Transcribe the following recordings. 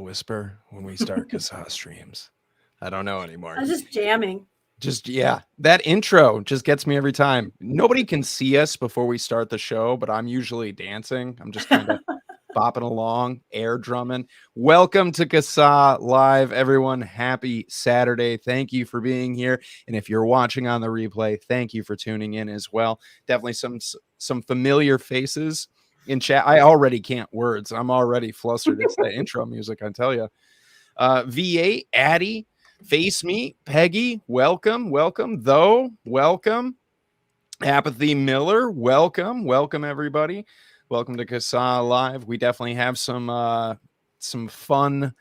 whisper when we start CASAA streams? I don't know anymore. I was just jamming. Yeah, that intro just gets me every time. Nobody can see us before we start the show, but I'm usually dancing. I'm just kind of bopping along, air drumming. Welcome to CASAA Live, everyone. Happy Saturday. Thank you for being here. And if you're watching on the replay, thank you for tuning in as well. Definitely some familiar faces in chat. I already can't words. I'm already flustered. It's the intro music, I tell you. V8, Addie, Face Me, Peggy, welcome. Though, welcome. Apathy Miller, welcome everybody. Welcome to CASAA Live. We definitely have some fun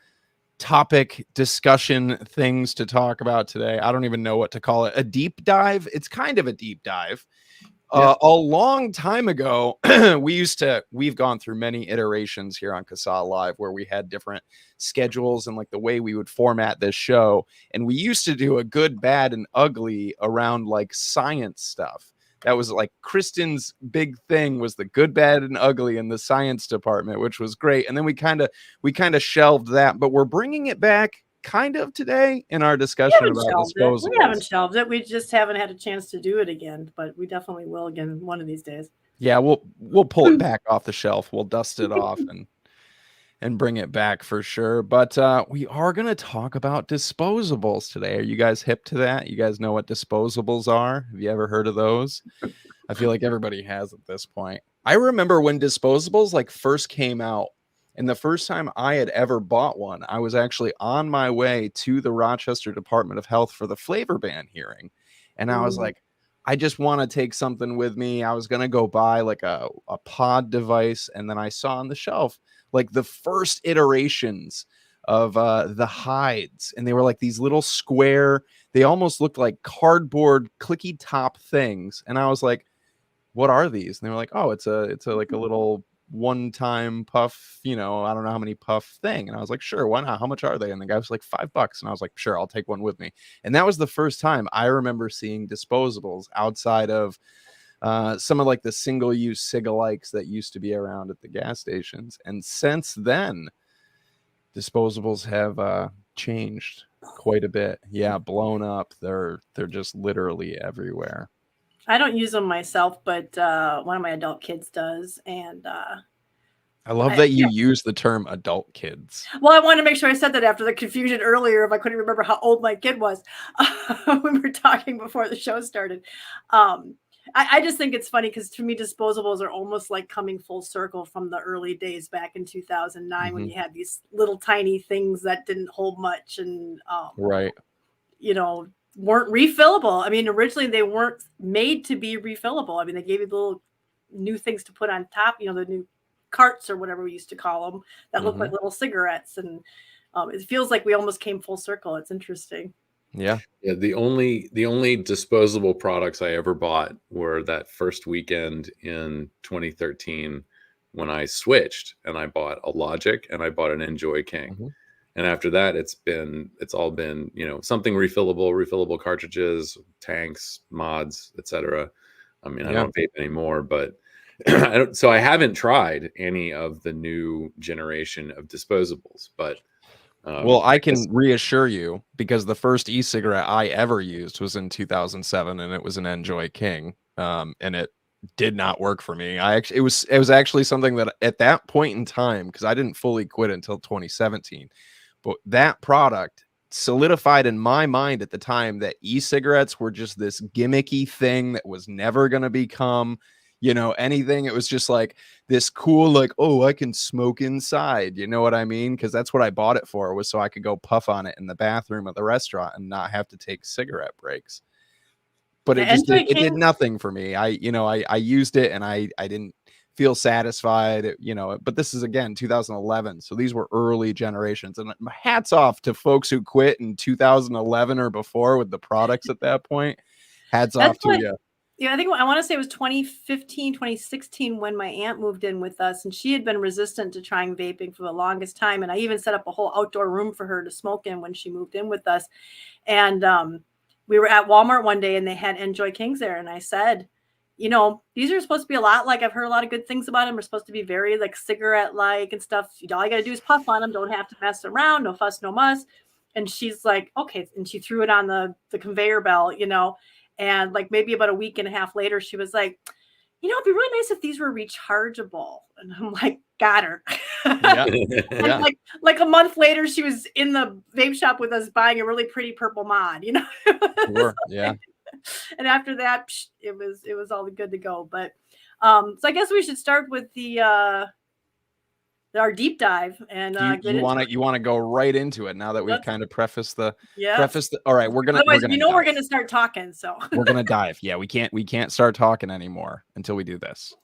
topic discussion things to talk about today. I don't even know what to call it. A deep dive. It's kind of a deep dive. A long time ago, we've gone through many iterations here on CASAA Live where we had different schedules and like the way we would format this show. And we used to do a good, bad, and ugly around like science stuff. That was like Kristen's big thing, was the good, bad, and ugly in the science department, which was great. And then we kind of shelved that, but we're bringing it back kind of today in our discussion about disposables. We haven't shelved it. We just haven't had a chance to do it again, but we definitely will again one of these days. Yeah, we'll pull it back off the shelf. We'll dust it off and bring it back for sure. But we are going to talk about disposables today. Are you guys hip to that? You guys know what disposables are? Have you ever heard of those? I feel like everybody has at this point. I remember when disposables like first came out, and the first time I had ever bought one, I was actually on my way to the Rochester Department of Health for the flavor ban hearing. And I was like, I just want to take something with me. I was going to go buy like a pod device. And then I saw on the shelf like the first iterations of the hides. And they were like these little square, they almost looked like cardboard clicky top things. And I was like, what are these? And they were like, oh, it's a like a little one-time puff, I don't know how many puff thing. And I was like, sure, why not? How much are they? And the guy was like $5. And I was like, sure, I'll take one with me. And that was the first time I remember seeing disposables outside of some of like the single-use cig-alikes that used to be around at the gas stations. And since then, disposables have changed quite a bit. Yeah, blown up. They're just literally everywhere. I don't use them myself, but one of my adult kids does. And I love that you use the term adult kids. Well, I wanted to make sure I said that after the confusion earlier, if I couldn't remember how old my kid was when we were talking before the show started. I just think it's funny because to me, disposables are almost like coming full circle from the early days back in 2009 when you had these little tiny things that didn't hold much and, right. Weren't refillable. I mean, originally they weren't made to be refillable. I mean, they gave you little new things to put on top, the new carts or whatever we used to call them that look like little cigarettes. And it feels like we almost came full circle. It's interesting. Yeah. The only disposable products I ever bought were that first weekend in 2013 when I switched and I bought a Logic and I bought an Enjoy King. And after that, it's all been, something refillable cartridges, tanks, mods, etc. I mean, I don't vape anymore, but so I haven't tried any of the new generation of disposables, but well, I can reassure you because the first e-cigarette I ever used was in 2007 and it was an Enjoy King. And it did not work for me. It was actually something that at that point in time, because I didn't fully quit until 2017. But that product solidified in my mind at the time that e-cigarettes were just this gimmicky thing that was never going to become, anything. It was just like this cool, like, oh, I can smoke inside. You know what I mean? Because that's what I bought it for, was so I could go puff on it in the bathroom of the restaurant and not have to take cigarette breaks. But it did nothing for me. I used it and I didn't feel satisfied, but this is again 2011, so these were early generations, and hats off to folks who quit in 2011 or before with the products at that point. Hats off to you. Yeah, I think I want to say it was 2015, 2016 when my aunt moved in with us, and she had been resistant to trying vaping for the longest time, and I even set up a whole outdoor room for her to smoke in when she moved in with us. And we were at Walmart one day and they had Enjoy Kings there, and I said, you know, these are supposed to be a lot like, I've heard a lot of good things about them. They're supposed to be very like cigarette like and stuff. All you got to do is puff on them. Don't have to mess around. No fuss, no muss. And she's like, okay. And she threw it on the conveyor belt, you know, and like maybe about a week and a half later, she was like, you know, it'd be really nice if these were rechargeable. And I'm like, got her. Yeah. And like a month later, she was in the vape shop with us buying a really pretty purple mod, you know. Sure. Yeah. And after that, it was all good to go. But so I guess we should start with our deep dive and you want to go right into it now that we've kind of prefaced the all right, we're gonna we're gonna start talking, so we're gonna dive. Yeah, we can't start talking anymore until we do this.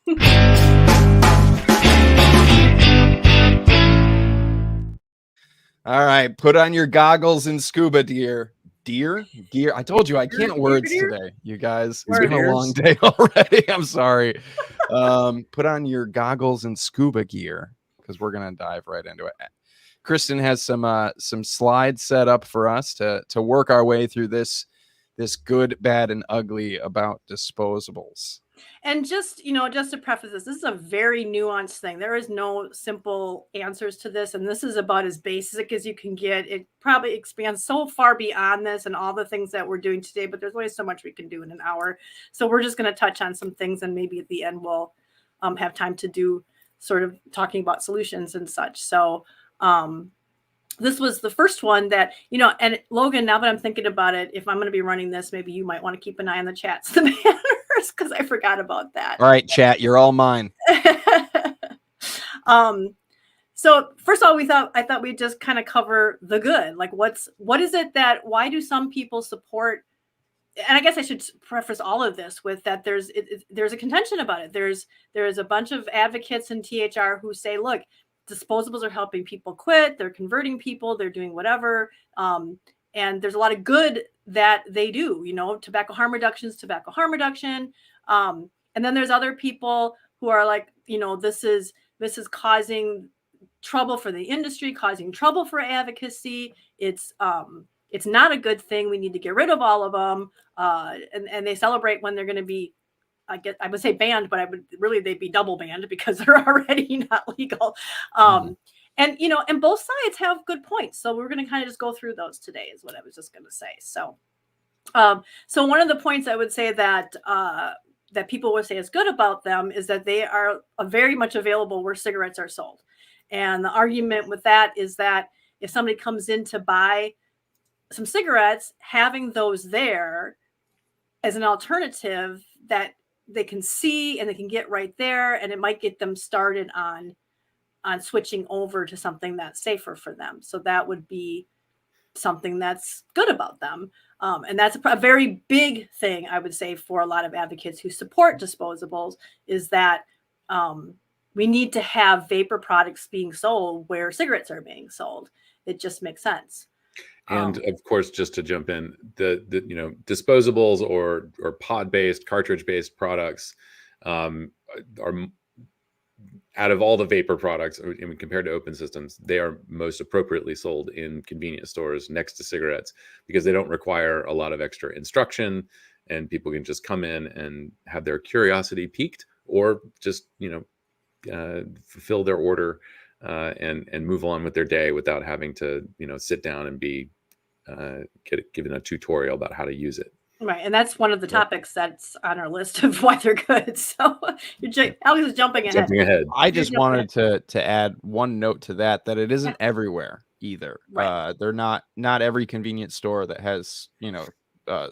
All right, put on your goggles and scuba gear. Gear. I told you I can't words today, you guys. It's been a long day already. I'm sorry. Put on your goggles and scuba gear because we're gonna dive right into it. Kristen has some slides set up for us to work our way through this good, bad, and ugly about disposables. And just to preface this is a very nuanced thing. There is no simple answers to this, and this is about as basic as you can get. It probably expands so far beyond this and all the things that we're doing today, but there's only so much we can do in an hour. So we're just going to touch on some things, and maybe at the end we'll have time to do sort of talking about solutions and such. So this was the first one that, and Logan, now that I'm thinking about it, if I'm going to be running this, maybe you might want to keep an eye on the chats, the banners, because I forgot about that. All right, chat, you're all mine. So first of all, I thought we'd just kind of cover the good. Like what is it why do some people support? And I guess I should preface all of this with that there's a contention about it. There's a bunch of advocates in THR who say, look, disposables are helping people quit. They're converting people. They're doing whatever. And there's a lot of good that they do, tobacco harm reduction. And then there's other people who are like, this is causing trouble for the industry, causing trouble for advocacy. It's not a good thing. We need to get rid of all of them. And they celebrate when they're going to be, I would say banned, but they'd be double banned because they're already not legal. And both sides have good points. So we're going to kind of just go through those today is what I was just going to say. So, so one of the points I would say that people would say is good about them is that they are very much available where cigarettes are sold. And the argument with that is that if somebody comes in to buy some cigarettes, having those there as an alternative that they can see and they can get right there, and it might get them started on switching over to something that's safer for them. So that would be something that's good about them. And that's a very big thing, I would say, for a lot of advocates who support disposables is that we need to have vapor products being sold where cigarettes are being sold. It just makes sense. And of course, just to jump in, the disposables or pod-based, cartridge-based products are, out of all the vapor products, compared to open systems, they are most appropriately sold in convenience stores next to cigarettes because they don't require a lot of extra instruction, and people can just come in and have their curiosity piqued, or just fulfill their order and move on with their day without having to sit down and be given a tutorial about how to use it. Right, and that's one of the topics that's on our list of why they're good. So Alex is jumping ahead. I just wanted to add one note to that it isn't everywhere either. Right. They're not every convenience store that has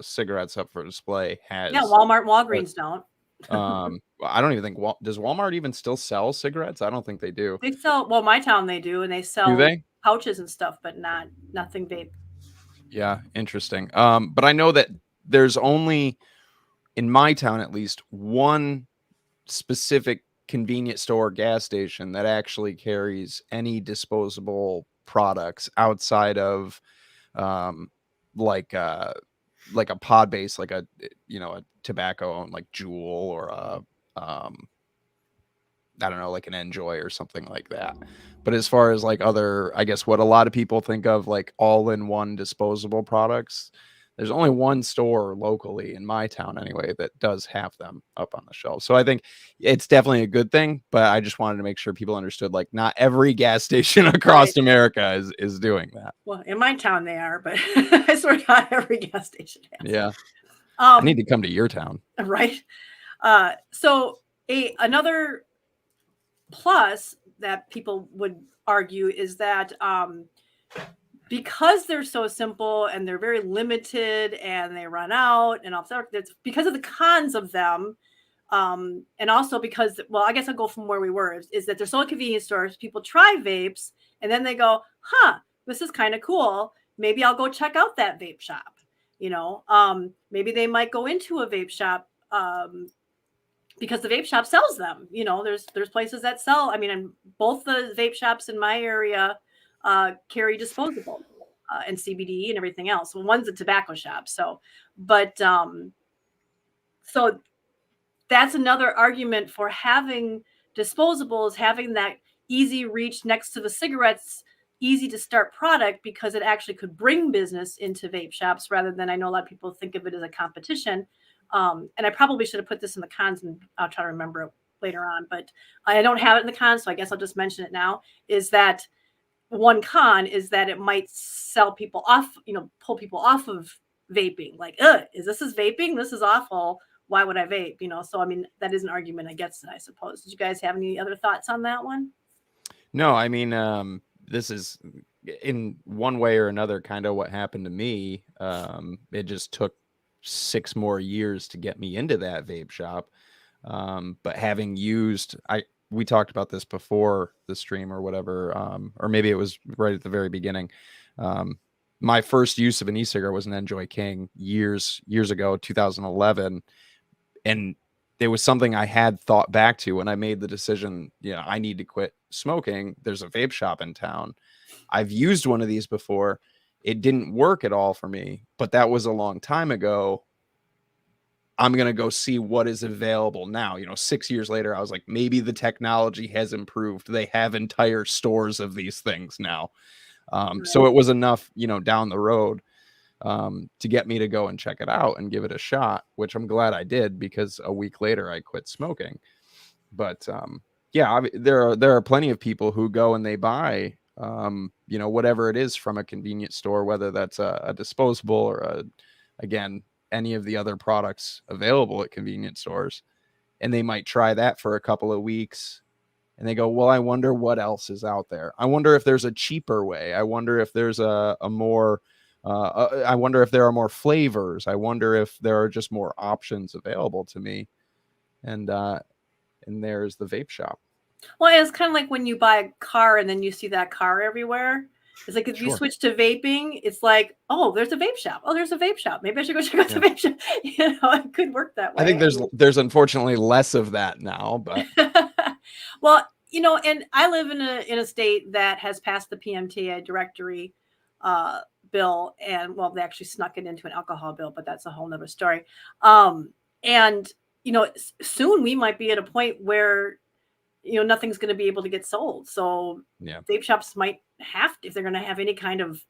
cigarettes up for display has. Yeah, Walmart, Walgreens don't. I don't even think does Walmart even still sell cigarettes? I don't think they do. They sell, my town they do, and they sell pouches and stuff, but nothing vape. Yeah, interesting. But I know that there's only, in my town at least, one specific convenience store gas station that actually carries any disposable products outside of like a pod base, like a tobacco like Juul or I don't know, like an Enjoy or something like that. But as far as like other, I guess what a lot of people think of like all-in-one disposable products, there's only one store locally in my town anyway that does have them up on the shelf. So I think it's definitely a good thing, but I just wanted to make sure people understood, like, not every gas station across America is doing that. Well, in my town they are, but I swear not every gas station has. Yeah. I need to come to your town. Right. So another plus that people would argue is that because they're so simple and they're very limited and they run out and all that, it's because of the cons of them. And also because, well, I guess I'll go from where we were, is that they're so convenience stores. People try vapes and then they go, this is kind of cool. Maybe I'll go check out that vape shop. Maybe they might go into a vape shop because the vape shop sells them. There's places that sell. I mean, and both the vape shops in my area carry Disposable and CBD and everything else. Well, one's a tobacco shop. So that's another argument for having Disposables, having that easy reach next to the cigarettes, easy to start product, because it actually could bring business into vape shops rather than, I know a lot of people think of it as a competition. And I probably should have put this in the cons, and I'll try to remember it later on, but I don't have it in the cons, so I guess I'll just mention it now, is that one con is that it might sell people off, pull people off of vaping. Like, is vaping? This is awful. Why would I vape? So, I mean, that is an argument against it, I suppose. Did you guys have any other thoughts on that one? No, I mean, this is in one way or another kind of what happened to me. It just took 6 more years to get me into that vape shop. But having used, we talked about this before the stream or whatever, or maybe it was right at the very beginning. My first use of an e-cigarette was an Enjoy King years ago, 2011. And it was something I had thought back to when I made the decision, I need to quit smoking. There's a vape shop in town. I've used one of these before. It didn't work at all for me, but that was a long time ago. I'm going to go see what is available now. 6 years later, I was like, maybe the technology has improved. They have entire stores of these things now. So it was enough, down the road to get me to go and check it out and give it a shot, which I'm glad I did, because a week later I quit smoking. But there are plenty of people who go and they buy, whatever it is from a convenience store, whether that's a disposable or again, any of the other products available at convenience stores. And they might try that for a couple of weeks and they go, well, I wonder what else is out there. I wonder if there's a cheaper way. I wonder if there's a more, I wonder if there are more flavors. I wonder if there are just more options available to me. And there's the vape shop. Well, it's kind of like when you buy a car and then you see that car everywhere. It's like if you switch to vaping, it's like, oh, there's a vape shop. Oh, there's a vape shop. Maybe I should go check out the vape shop. It could work that way. I think there's unfortunately less of that now, but well, and I live in a state that has passed the PMTA directory bill, and well, they actually snuck it into an alcohol bill, but that's a whole nother story. And soon we might be at a point where nothing's going to be able to get sold. So vape shops might have to, if they're going to have any kind of,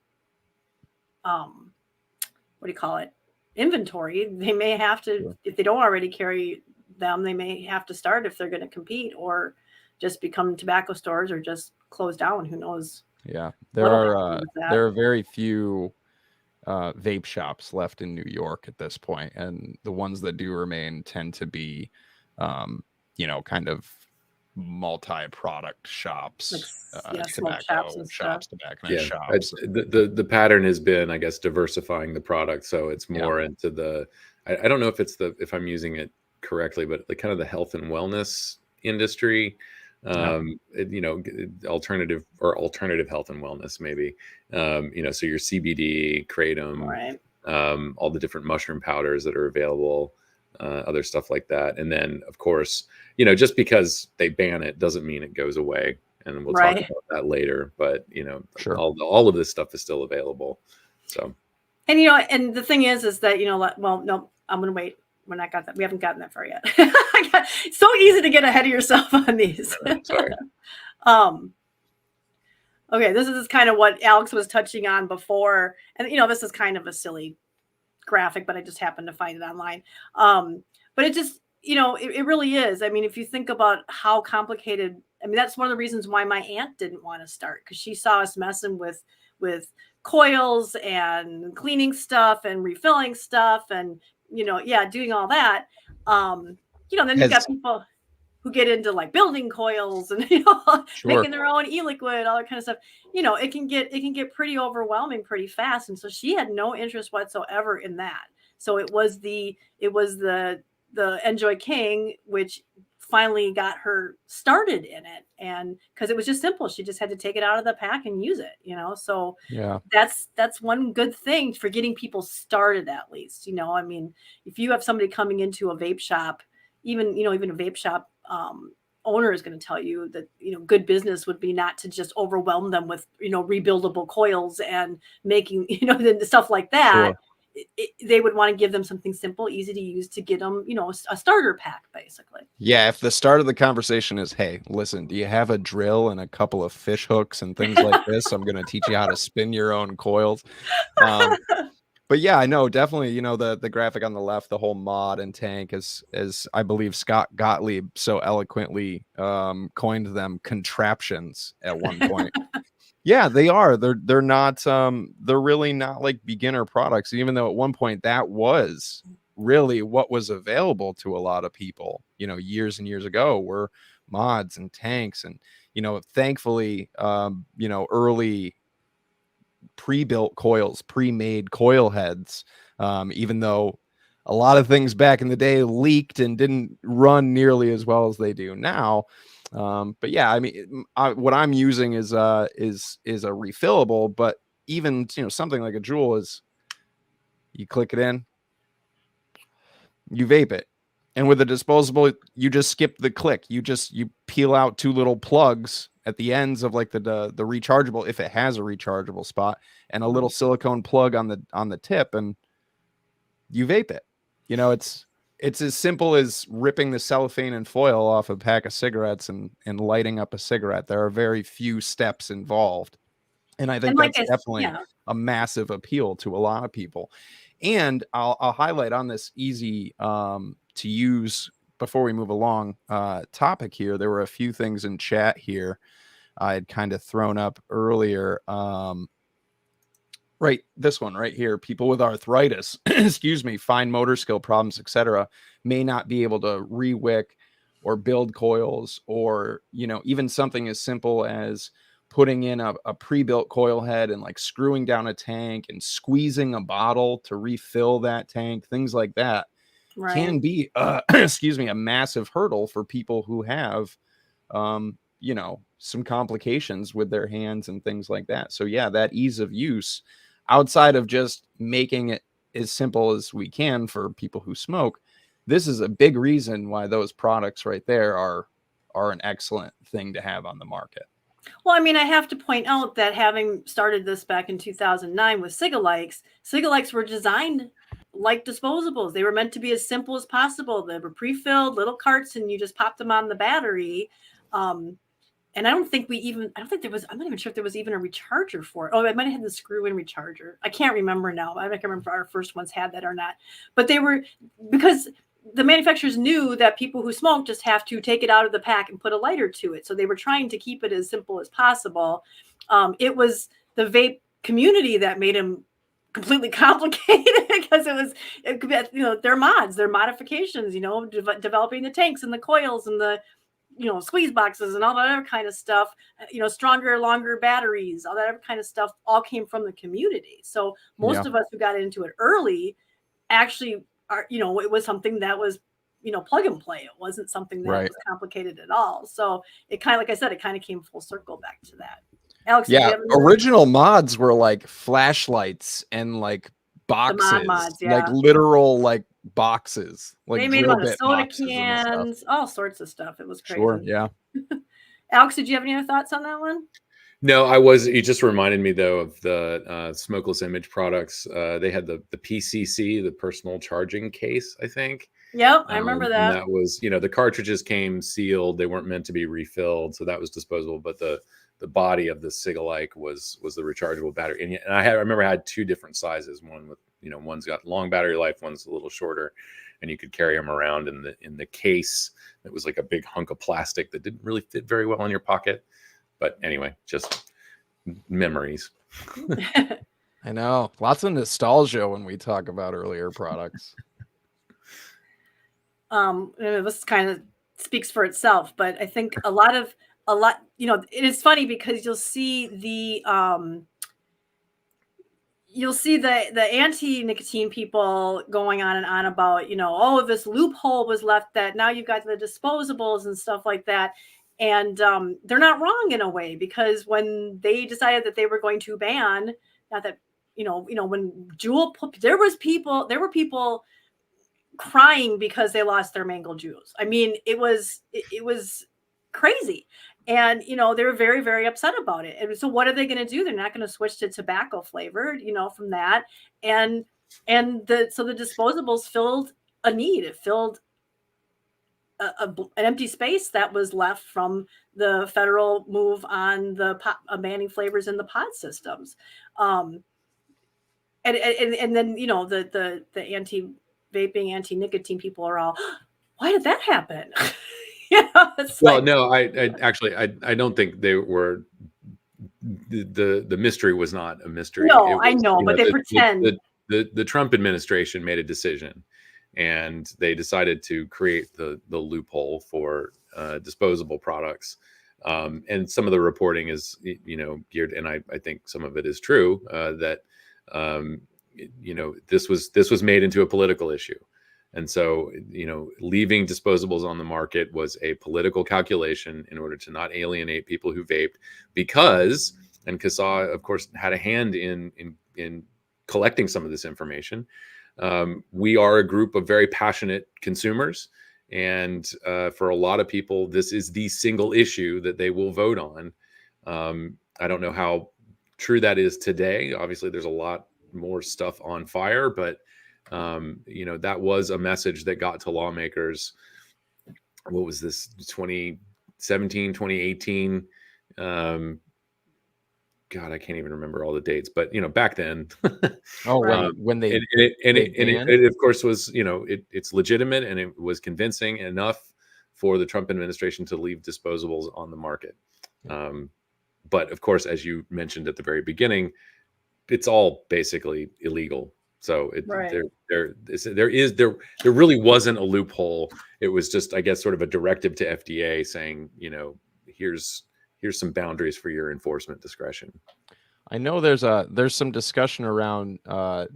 inventory, they may have to, if they don't already carry them, they may have to start if they're going to compete, or just become tobacco stores, or just close down. Who knows? Yeah, there are very few vape shops left in New York at this point, and the ones that do remain tend to be, kind of multi-product shops, tobacco shops, tobacco shops. The pattern has been, I guess, diversifying the product, so it's more into the. I don't know if I'm using it correctly, but the kind of the health and wellness industry. Alternative health and wellness, maybe. So your CBD, kratom, all the different mushroom powders that are available, other stuff like that. And then, of course, just because they ban it doesn't mean it goes away. And we'll talk about that later. But all of this stuff is still available. So, and and the thing is that well, no, I'm gonna wait. We're not got that. We haven't gotten that far yet. So easy to get ahead of yourself on these. Sorry. Okay, this is kind of what Alex was touching on before, and this is kind of a silly graphic, but I just happened to find it online. But it just, it really is. I mean, if you think about how complicated, I mean, that's one of the reasons why my aunt didn't want to start, because she saw us messing with coils and cleaning stuff and refilling stuff and, doing all that. Then you've got people who get into like building coils and making their own e-liquid, all that kind of stuff. It can get pretty overwhelming pretty fast. And so she had no interest whatsoever in that. So it was the Enjoy King, which finally got her started in it. And because it was just simple, she just had to take it out of the pack and use it, so that's one good thing for getting people started, at least. I mean, if you have somebody coming into a vape shop, even a vape shop owner is going to tell you that, good business would be not to just overwhelm them with, rebuildable coils and making, stuff like that. Sure. They would want to give them something simple, easy to use, to get them, a starter pack, basically. Yeah. If the start of the conversation is, hey, listen, do you have a drill and a couple of fish hooks and things like this? I'm going to teach you how to spin your own coils. But yeah, I know, definitely, the graphic on the left, the whole mod and tank, as I believe Scott Gottlieb so eloquently coined them, contraptions at one point. Yeah, they are. They're not. They're really not like beginner products, even though at one point that was really what was available to a lot of people. Years and years ago, were mods and tanks, and thankfully, early pre-built coils, pre-made coil heads. Even though a lot of things back in the day leaked and didn't run nearly as well as they do now. But yeah, I mean, what I'm using is a refillable, but even, something like a Juul is, you click it in, you vape it. And with a disposable, you just skip the click. You peel out two little plugs at the ends of like the rechargeable, if it has a rechargeable spot, and a little silicone plug on the tip, and you vape it. It's as simple as ripping the cellophane and foil off a pack of cigarettes and lighting up a cigarette. There are very few steps involved. And I think that's definitely a massive appeal to a lot of people. And I'll highlight on this easy to use before we move along topic here. There were a few things in chat here I had kind of thrown up earlier. Right, this one right here. People with arthritis, excuse me, fine motor skill problems, etc., may not be able to re-wick or build coils, or even something as simple as putting in a pre-built coil head and like screwing down a tank and squeezing a bottle to refill that tank. Things like that can be, excuse me, a massive hurdle for people who have, some complications with their hands and things like that. So yeah, that ease of use, outside of just making it as simple as we can for people who smoke, this is a big reason why those products right there are an excellent thing to have on the market. Well, I mean, I have to point out that having started this back in 2009 with Cigalikes were designed like disposables. They were meant to be as simple as possible. They were pre-filled little carts, and you just popped them on the battery. And I'm not even sure if there was even a recharger for it. Oh, I might have had the screw-in recharger. I can't remember now. I can't remember if our first ones had that or not. But they were, because the manufacturers knew that people who smoke just have to take it out of the pack and put a lighter to it. So they were trying to keep it as simple as possible. It was the vape community that made them completely complicated, because it could be, their mods, their modifications, developing the tanks and the coils and the squeeze boxes and all that other kind of stuff, stronger, longer batteries, all that other kind of stuff, all came from the community. So most of us who got into it early actually are, it was something that was, plug and play. It wasn't something that was complicated at all. So it kind of, like I said, it kind of came full circle back to that. Alex, original mods were like flashlights and like boxes, like literal like boxes, like they made them out of soda cans, all sorts of stuff. It was crazy. Sure, yeah. Alex, did you have any other thoughts on that one? No, you just reminded me though of the smokeless image products. They had the PCC, the personal charging case, I think. Yep, I remember that. And that was, the cartridges came sealed. They weren't meant to be refilled, so that was disposable. But the body of the Cigalike was the rechargeable battery. And I remember I had two different sizes, one with one's got long battery life, one's a little shorter, and you could carry them around in the case. It was like a big hunk of plastic that didn't really fit very well in your pocket. But anyway, just memories. I know, lots of nostalgia when we talk about earlier products. This kind of speaks for itself, but I think a lot, it is funny because you'll see the anti-nicotine people going on and on about, this loophole was left that now you've got the disposables and stuff like that. And they're not wrong in a way, because when they decided that they were going to ban, not that, when Juul, there were people crying because they lost their mango Juuls. I mean, it was crazy. And, they were very, very upset about it. And so what are they going to do? They're not going to switch to tobacco flavored, from that. And the disposables filled a need. It filled an empty space that was left from the federal move on the banning flavors in the pod systems. And then, the anti-vaping, anti-nicotine people are all, why did that happen? No, I don't think they were. The mystery was not a mystery. No, I know, but they pretend. The Trump administration made a decision, and they decided to create the loophole for disposable products. And some of the reporting is, geared, and I think some of it is true, that this was made into a political issue. And so, leaving disposables on the market was a political calculation in order to not alienate people who vaped, because, and CASAA, of course, had a hand in collecting some of this information. We are a group of very passionate consumers. And for a lot of people, this is the single issue that they will vote on. I don't know how true that is today. Obviously, there's a lot more stuff on fire, but that was a message that got to lawmakers. What was this, 2017, 2018? God, I can't even remember all the dates, but back then. When they it of course was, it's legitimate, and it was convincing enough for the Trump administration to leave disposables on the market. But of course, as you mentioned at the very beginning, it's all basically illegal. So there really wasn't a loophole. It was just, I guess, sort of a directive to FDA saying, here's some boundaries for your enforcement discretion. I know there's some discussion around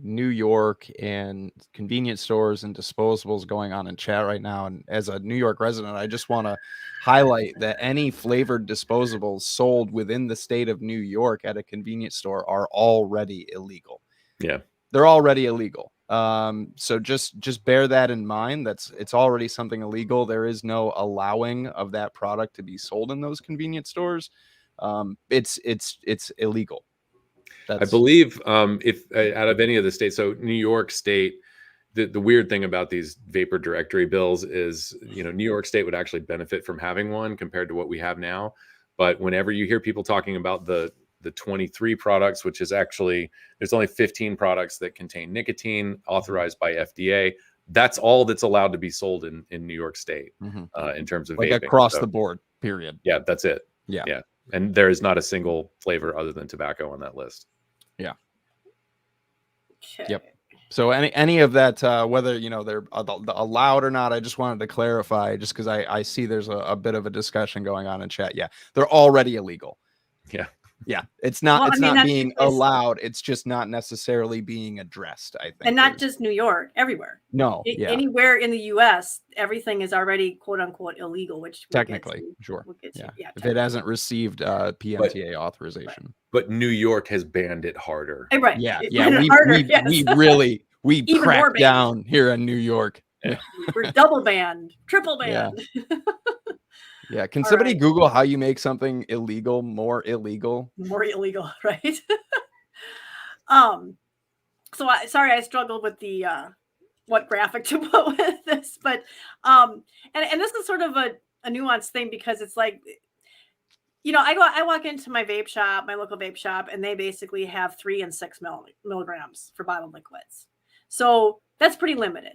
New York and convenience stores and disposables going on in chat right now. And as a New York resident, I just want to highlight that any flavored disposables sold within the state of New York at a convenience store are already illegal. Yeah. They're already illegal. So just bear that in mind. It's already something illegal. There is no allowing of that product to be sold in those convenience stores. It's illegal. I believe if out of any of the states, so New York State, the weird thing about these vapor directory bills is, New York State would actually benefit from having one compared to what we have now. But whenever you hear people talking about the 23 products, which is actually, there's only 15 products that contain nicotine authorized by FDA. That's all that's allowed to be sold in New York State in terms of like vaping. Across the board, period. Yeah, that's it. Yeah. And there is not a single flavor other than tobacco on that list. Yeah. Okay. Yep. So any of that, whether they're allowed or not, I just wanted to clarify, just because I see there's a bit of a discussion going on in chat. Yeah, they're already illegal. Yeah, it's not being allowed. It's just not necessarily being addressed, I think. And not just New York, everywhere. No, anywhere in the U.S., everything is already quote unquote illegal, which technically, sure. If it hasn't received PMTA authorization. But New York has banned it harder. Right. Yeah. We Even cracked down here in New York. Yeah. We're double banned, triple banned. Yeah. Can somebody Google how you make something illegal more illegal? More illegal, right? So sorry, I struggled with the what graphic to put with this, but and this is sort of a nuanced thing, because it's like, I walk into my local vape shop, and they basically have 3 and 6 milligrams for bottled liquids. So that's pretty limited.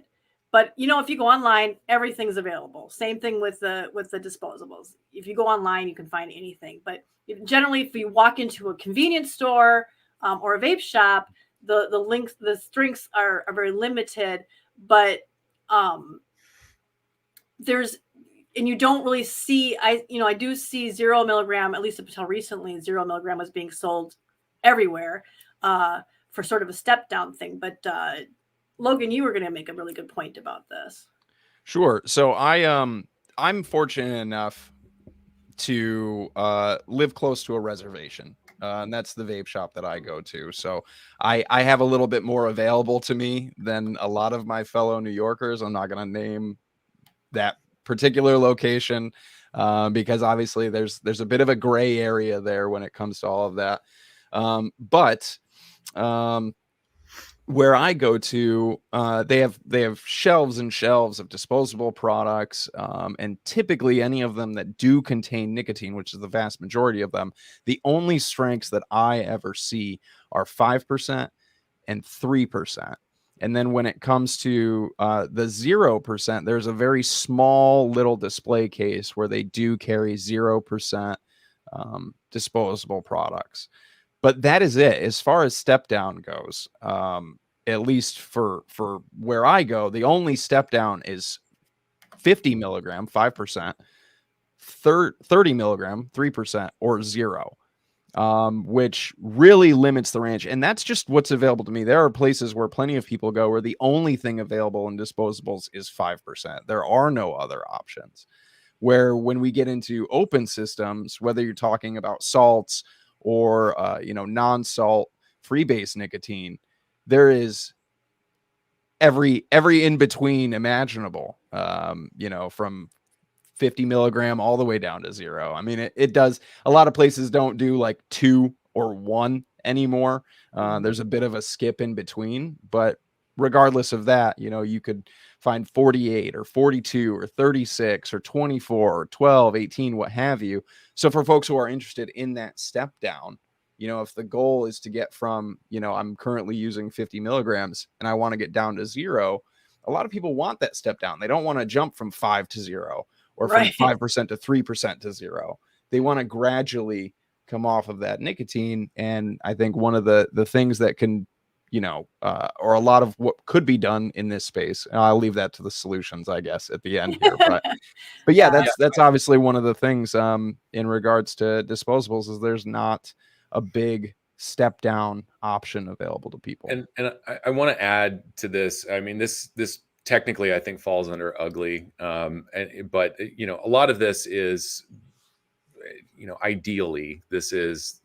But if you go online, everything's available. Same thing with the disposables. If you go online, you can find anything. But generally, if you walk into a convenience store or a vape shop, the strengths are very limited. But and you don't really see. I do see 0 milligram, at least up until recently. 0 milligram was being sold everywhere for sort of a step down thing. But Logan, you were going to make a really good point about this. Sure. So I'm fortunate enough to live close to a reservation, and that's the vape shop that I go to. So I have a little bit more available to me than a lot of my fellow New Yorkers. I'm not going to name that particular location because obviously there's a bit of a gray area there when it comes to all of that. But where I go to, they have shelves and shelves of disposable products, and typically any of them that do contain nicotine, which is the vast majority of them, the only strengths that I ever see are 5% and 3%. And then when it comes to the 0%, there's a very small little display case where they do carry 0% disposable products. But that is it. As far as step down goes, at least for where I go, the only step down is 50 milligram, 5%, 30 milligram, 3%, or 0, which really limits the range. And that's just what's available to me. There are places where plenty of people go where the only thing available in disposables is 5%. There are no other options. Where when we get into open systems, whether you're talking about salts or non-salt free-base nicotine, there is every in between imaginable, from 50 milligram all the way down to 0. I mean, it does. A lot of places don't do like 2 or 1 anymore. There's a bit of a skip in between, but regardless of that, you could find 48 or 42 or 36 or 24 or 12, 18, what have you. So for folks who are interested in that step down, if the goal is to get from, I'm currently using 50 milligrams and I want to get down to 0, a lot of people want that step down. They don't want to jump from 5 to 0 or from 5% to 3% to 0. They want to gradually come off of that nicotine. And I think one of the things that can, or a lot of what could be done in this space, and I'll leave that to the solutions, I guess, at the end here. But yeah, that's obviously one of the things in regards to disposables is there's not a big step down option available to people. And I want to add to this. I mean, this technically I think falls under ugly, but a lot of this is, ideally this is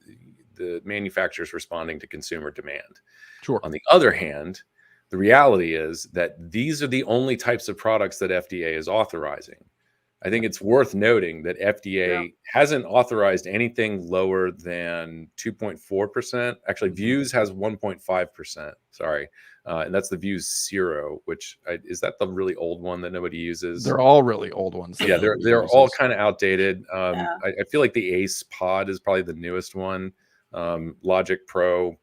the manufacturers responding to consumer demand. Sure. On the other hand, the reality is that these are the only types of products that FDA is authorizing. I think it's worth noting that FDA hasn't authorized anything lower than 2.4%. Actually, Views has 1.5%. Sorry. And that's the Views Zero, which is that the really old one that nobody uses? They're all really old ones. Yeah, they're all kind of outdated. I feel like the Ace Pod is probably the newest one. Logic Pro,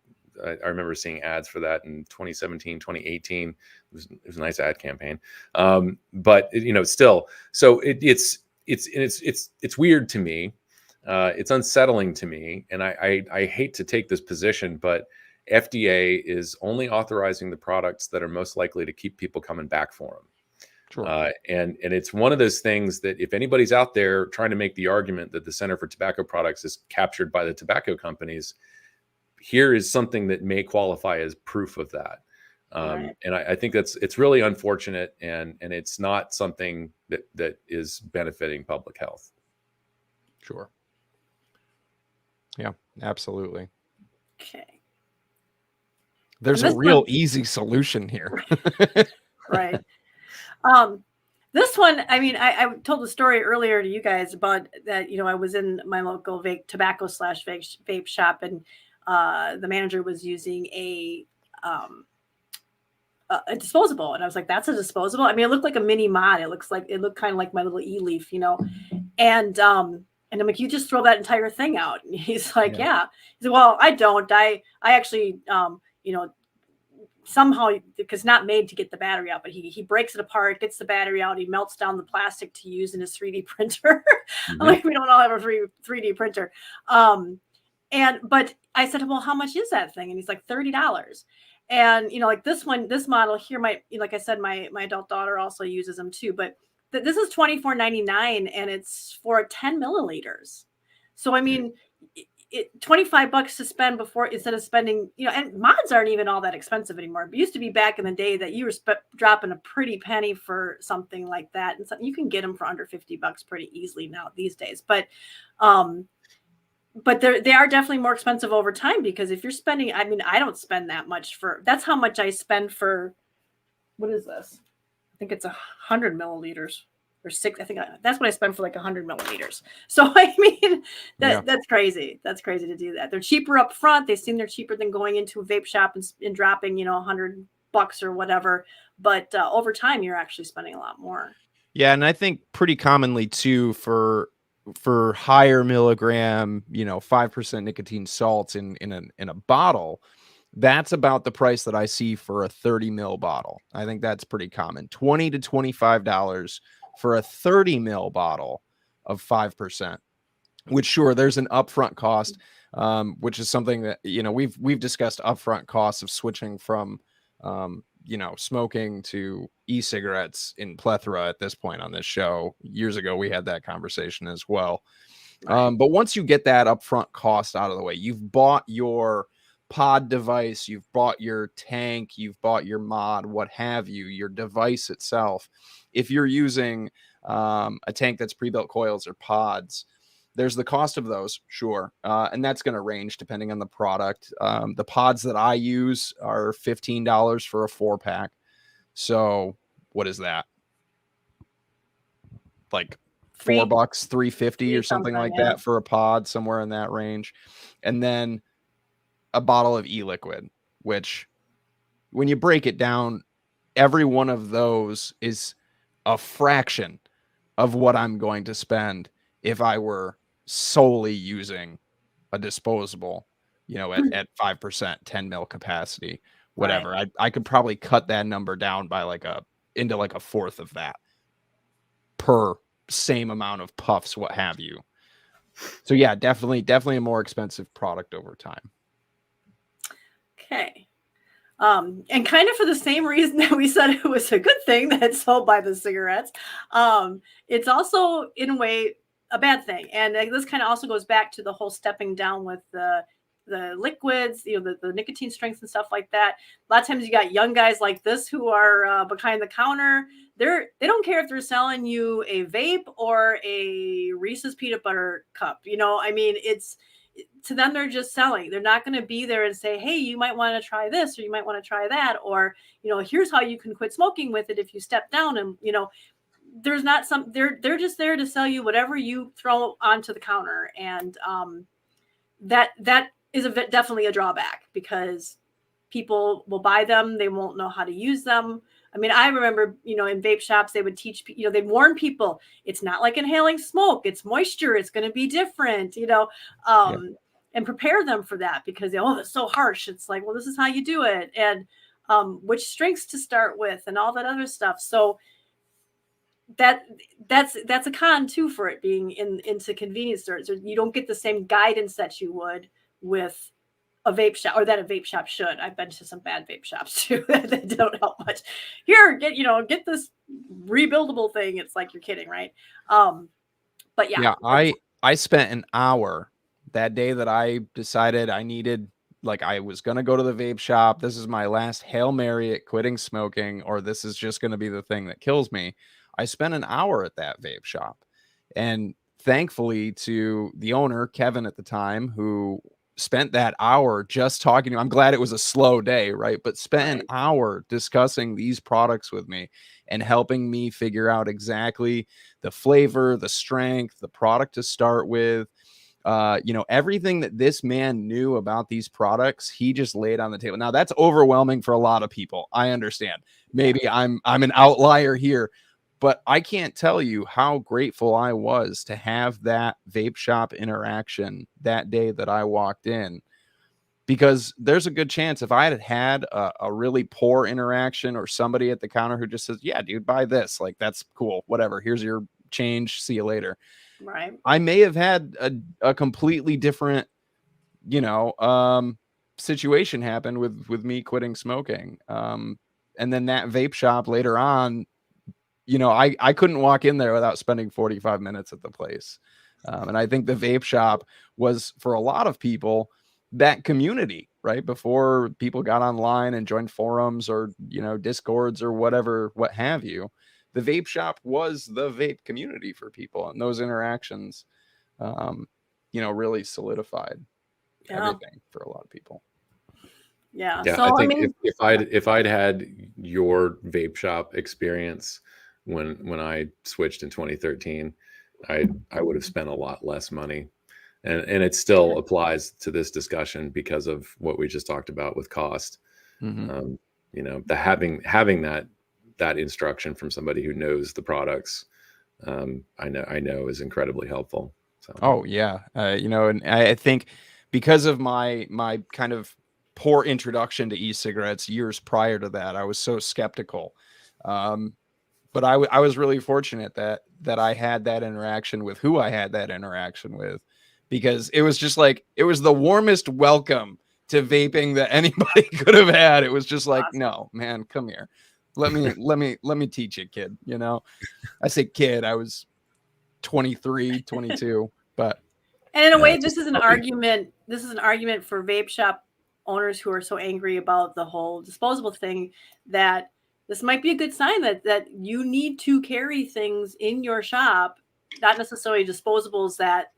I remember seeing ads for that in 2017, 2018. It was a nice ad campaign. But still, so it's weird to me. It's unsettling to me, and I hate to take this position, but FDA is only authorizing the products that are most likely to keep people coming back for them. Sure. And it's one of those things that if anybody's out there trying to make the argument that the Center for Tobacco Products is captured by the tobacco companies, here is something that may qualify as proof of that. And I think it's really unfortunate, and it's not something that is benefiting public health. Sure. Yeah, absolutely. Okay. There's a real easy solution here. Right. This one, I mean, I told the story earlier to you guys about that, I was in my local tobacco/vape shop, and the manager was using a disposable, and I was like, "That's a disposable." I mean, it looked like a mini mod. It looked kind of like my little e-leaf, And I'm like, "You just throw that entire thing out?" And he's like, "Yeah." He said, "Well, I don't. I actually, somehow, because not made to get the battery out, but he breaks it apart, gets the battery out, he melts down the plastic to use in his 3D printer. I'm like, we don't all have a 3D printer. But I said, well, how much is that thing? And he's like, $30. And, like this model here, like I said, my adult daughter also uses them too, but this is $24.99 and it's for 10 milliliters. So, I mean, 25 bucks to spend instead of spending, and mods aren't even all that expensive anymore. It used to be back in the day that you were dropping a pretty penny for something like that. And so you can get them for under 50 bucks pretty easily now these days. But they are definitely more expensive over time, because if you're spending, I mean, I don't spend that much that's how much I spend for, what is this? I think it's 100 milliliters or 6. I think that's what I spend for like 100 milliliters. So, I mean, that's crazy. That's crazy to do that. They're cheaper up front. They seem they're cheaper than going into a vape shop and dropping, $100 or whatever. But over time, you're actually spending a lot more. Yeah. And I think pretty commonly too, for higher milligram, 5% nicotine salts in a bottle, that's about the price that I see for a 30 mil bottle. I think that's pretty common. $20 to $25 for a 30 mil bottle of 5%, which, sure, there's an upfront cost, which is something that, we've discussed upfront costs of switching from, smoking to e-cigarettes in plethora at this point on this show. Years ago, we had that conversation as well. Right. But once you get that upfront cost out of the way, you've bought your pod device, you've bought your tank, you've bought your mod, what have you, your device itself. If you're using a tank that's pre-built coils or pods, there's the cost of those, sure. And that's going to range depending on the product. The pods that I use are $15 for a 4-pack. So what is that? Like $4, $3.50 or something like that for a pod, somewhere in that range. And then a bottle of e-liquid, which, when you break it down, every one of those is a fraction of what I'm going to spend if I were solely using a disposable, at 5%, 10 mil capacity, whatever. Right. I could probably cut that number down by into a fourth of that per same amount of puffs, what have you. So yeah, definitely a more expensive product over time. Okay. And kind of for the same reason that we said it was a good thing that it's sold by the cigarettes, it's also, in a way, a bad thing. And this kind of also goes back to the whole stepping down with the liquids, the nicotine strengths and stuff like that. A lot of times you got young guys like this who are behind the counter. They don't care if they're selling you a vape or a Reese's peanut butter cup. I mean, to them, they're just selling. They're not going to be there and say, hey, you might want to try this, or you might want to try that, or, here's how you can quit smoking with it if you step down. And, there's not they're just there to sell you whatever you throw onto the counter. And that is definitely a drawback, because people will buy them. They won't know how to use them. I mean, I remember, in vape shops, they would teach, they'd warn people, it's not like inhaling smoke. It's moisture. It's going to be different, and prepare them for that, because, it's so harsh. It's like, well, this is how you do it. And which strengths to start with and all that other stuff. So that's a con too, for it being into convenience stores. You don't get the same guidance that you would with a vape shop, or that a vape shop should. I've been to some bad vape shops too that don't help much. Here, get this rebuildable thing. It's like, you're kidding, right? But yeah. I spent an hour that day that I decided I needed, I was going to go to the vape shop. This is my last Hail Mary at quitting smoking, or this is just going to be the thing that kills me. I spent an hour at that vape shop, and thankfully to the owner, Kevin, at the time, who spent that hour just talking to me. I'm glad it was a slow day, right? But spent an hour discussing these products with me and helping me figure out exactly the flavor, the strength, the product to start with. Everything that this man knew about these products, he just laid on the table. Now, that's overwhelming for a lot of people. I understand. Maybe I'm an outlier here, but I can't tell you how grateful I was to have that vape shop interaction that day that I walked in. because there's a good chance if I had had a really poor interaction or somebody at the counter who just says, yeah, dude, buy this. Like, that's cool. Whatever. Here's your change. See you later. Right. I may have had a completely different, situation happen with me quitting smoking. And then that vape shop later on, I couldn't walk in there without spending 45 minutes at the place. And I think the vape shop was, for a lot of people, that community, right? Before people got online and joined forums or, Discords or whatever, what have you, the vape shop was the vape community for people. And those interactions, really solidified everything for a lot of people. Yeah. Yeah, So, I think if I'd had your vape shop experience when I switched in 2013, I would have spent a lot less money. And it still applies to this discussion because of what we just talked about with cost. Mm-hmm. The having that instruction from somebody who knows the products, I know is incredibly helpful. So. Oh yeah, and I think because of my kind of poor introduction to e-cigarettes years prior to that, I was so skeptical. But I was really fortunate that I had that interaction with who I had that interaction with, because it was just like, it was the warmest welcome to vaping that anybody could have had. It was just like, awesome. no, man, come here. Let me teach you, kid. I say kid, I was 23, 22, but. And in a way, this is an argument. This is an argument for vape shop owners who are so angry about the whole disposable thing, that this might be a good sign that you need to carry things in your shop, not necessarily disposables that,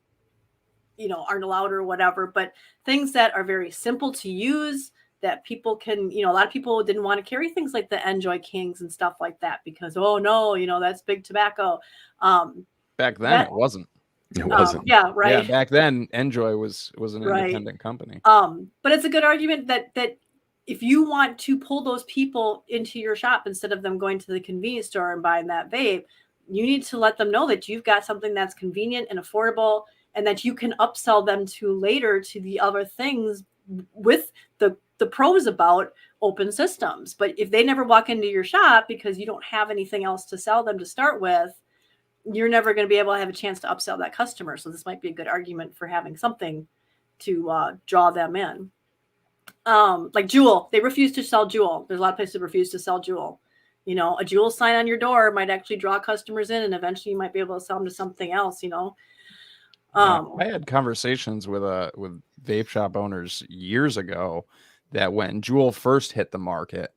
aren't allowed or whatever, but things that are very simple to use, that people can, a lot of people didn't want to carry things like the Enjoy Kings and stuff like that because, oh no, that's big tobacco. Back then it wasn't. It wasn't. Yeah, right. Yeah, back then Enjoy was an independent company. But it's a good argument that if you want to pull those people into your shop instead of them going to the convenience store and buying that vape, you need to let them know that you've got something that's convenient and affordable, and that you can upsell them to later to the other things with the pros about open systems. But if they never walk into your shop because you don't have anything else to sell them to start with, you're never going to be able to have a chance to upsell that customer. So this might be a good argument for having something to draw them in. Like Juul, they refuse to sell Juul. There's a lot of places that refuse to sell Juul. A Juul sign on your door might actually draw customers in, and eventually you might be able to sell them to something else. I had conversations with vape shop owners years ago that when Juul first hit the market,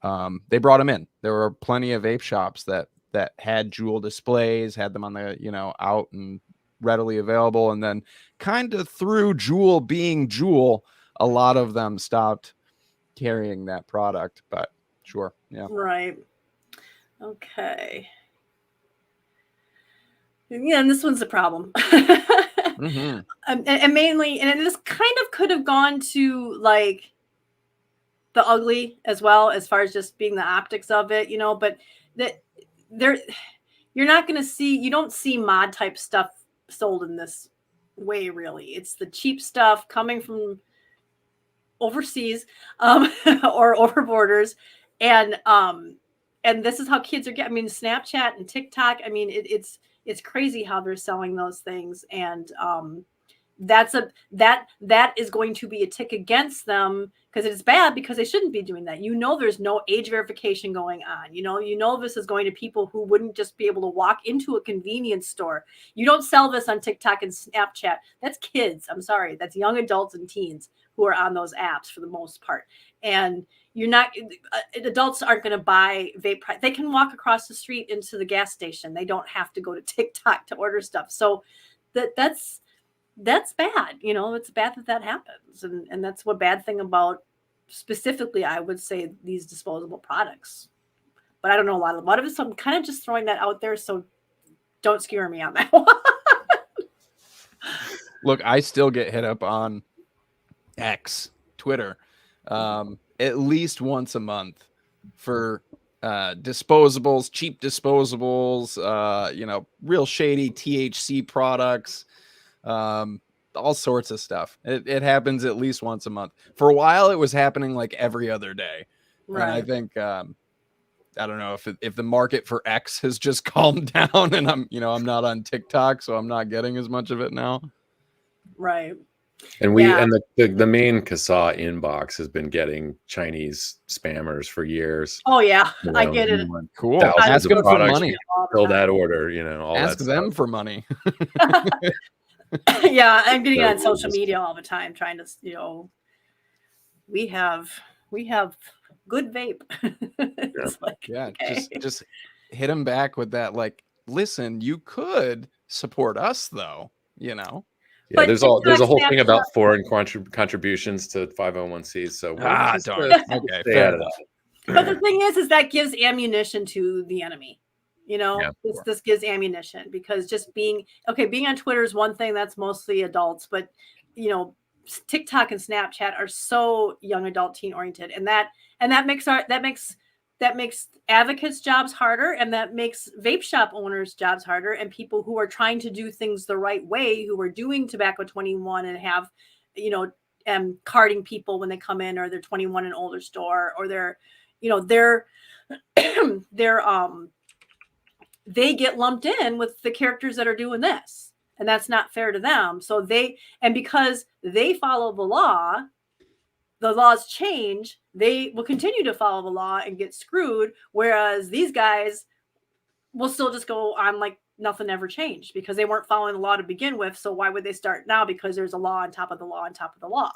they brought them in. There were plenty of vape shops that had Juul displays, had them on the, out and readily available. And then kind of through Juul being Juul, a lot of them stopped carrying that product, but sure. Yeah. Right. Okay. Yeah. And this one's a problem. Mm-hmm. And mainly, and this kind of could have gone to like the ugly as well, as far as just being the optics of it, but that you're not going to see, you don't see mod type stuff sold in this way, really. It's the cheap stuff coming from overseas or over borders. And this is how kids are getting, Snapchat and TikTok. It's crazy how they're selling those things. And that is going to be a tick against them, because it's bad, because they shouldn't be doing that. There's no age verification going on. This is going to people who wouldn't just be able to walk into a convenience store. You don't sell this on TikTok and Snapchat. That's kids. I'm sorry. That's young adults and teens who are on those apps for the most part. And adults aren't going to buy vape. They can walk across the street into the gas station. They don't have to go to TikTok to order stuff. So that's bad. It's bad that happens. And that's what bad thing about, specifically, I would say, these disposable products. But I don't know a lot of it. So I'm kind of just throwing that out there. So don't skewer me on that one. Look, I still get hit up on X, Twitter, at least once a month for disposables, cheap disposables, real shady THC products. all sorts of stuff. It happens at least once a month. For a while, it was happening like every other day. And I think, I don't know if the market for X has just calmed down, and I'm not on TikTok, so I'm not getting as much of it now. Right. And the main CASAA inbox has been getting Chinese spammers for years. Oh yeah, I get it. Cool. Thousands Ask them for money. Fill that order, all Ask that them stuff. for money. Yeah, I'm getting on social media all the time trying to, we have good vape. It's like, okay. just hit them back with that. Like, listen, you could support us though, Yeah, But there's a whole thing about foreign contributions to 501c. So darn. Okay, fair enough. But the thing is that gives ammunition to the enemy. This gives ammunition, because just being on Twitter is one thing, that's mostly adults, but TikTok and Snapchat are so young adult teen oriented, and that makes advocates' jobs harder, and that makes vape shop owners' jobs harder, and people who are trying to do things the right way, who are doing tobacco 21 and have carding people when they come in, or they're 21 and older store, or they're they get lumped in with the characters that are doing this, and that's not fair to them. So because they follow the laws change, they will continue to follow the law and get screwed, whereas these guys will still just go on like nothing ever changed, because they weren't following the law to begin with. So why would they start now? Because there's a law on top of the law on top of the law.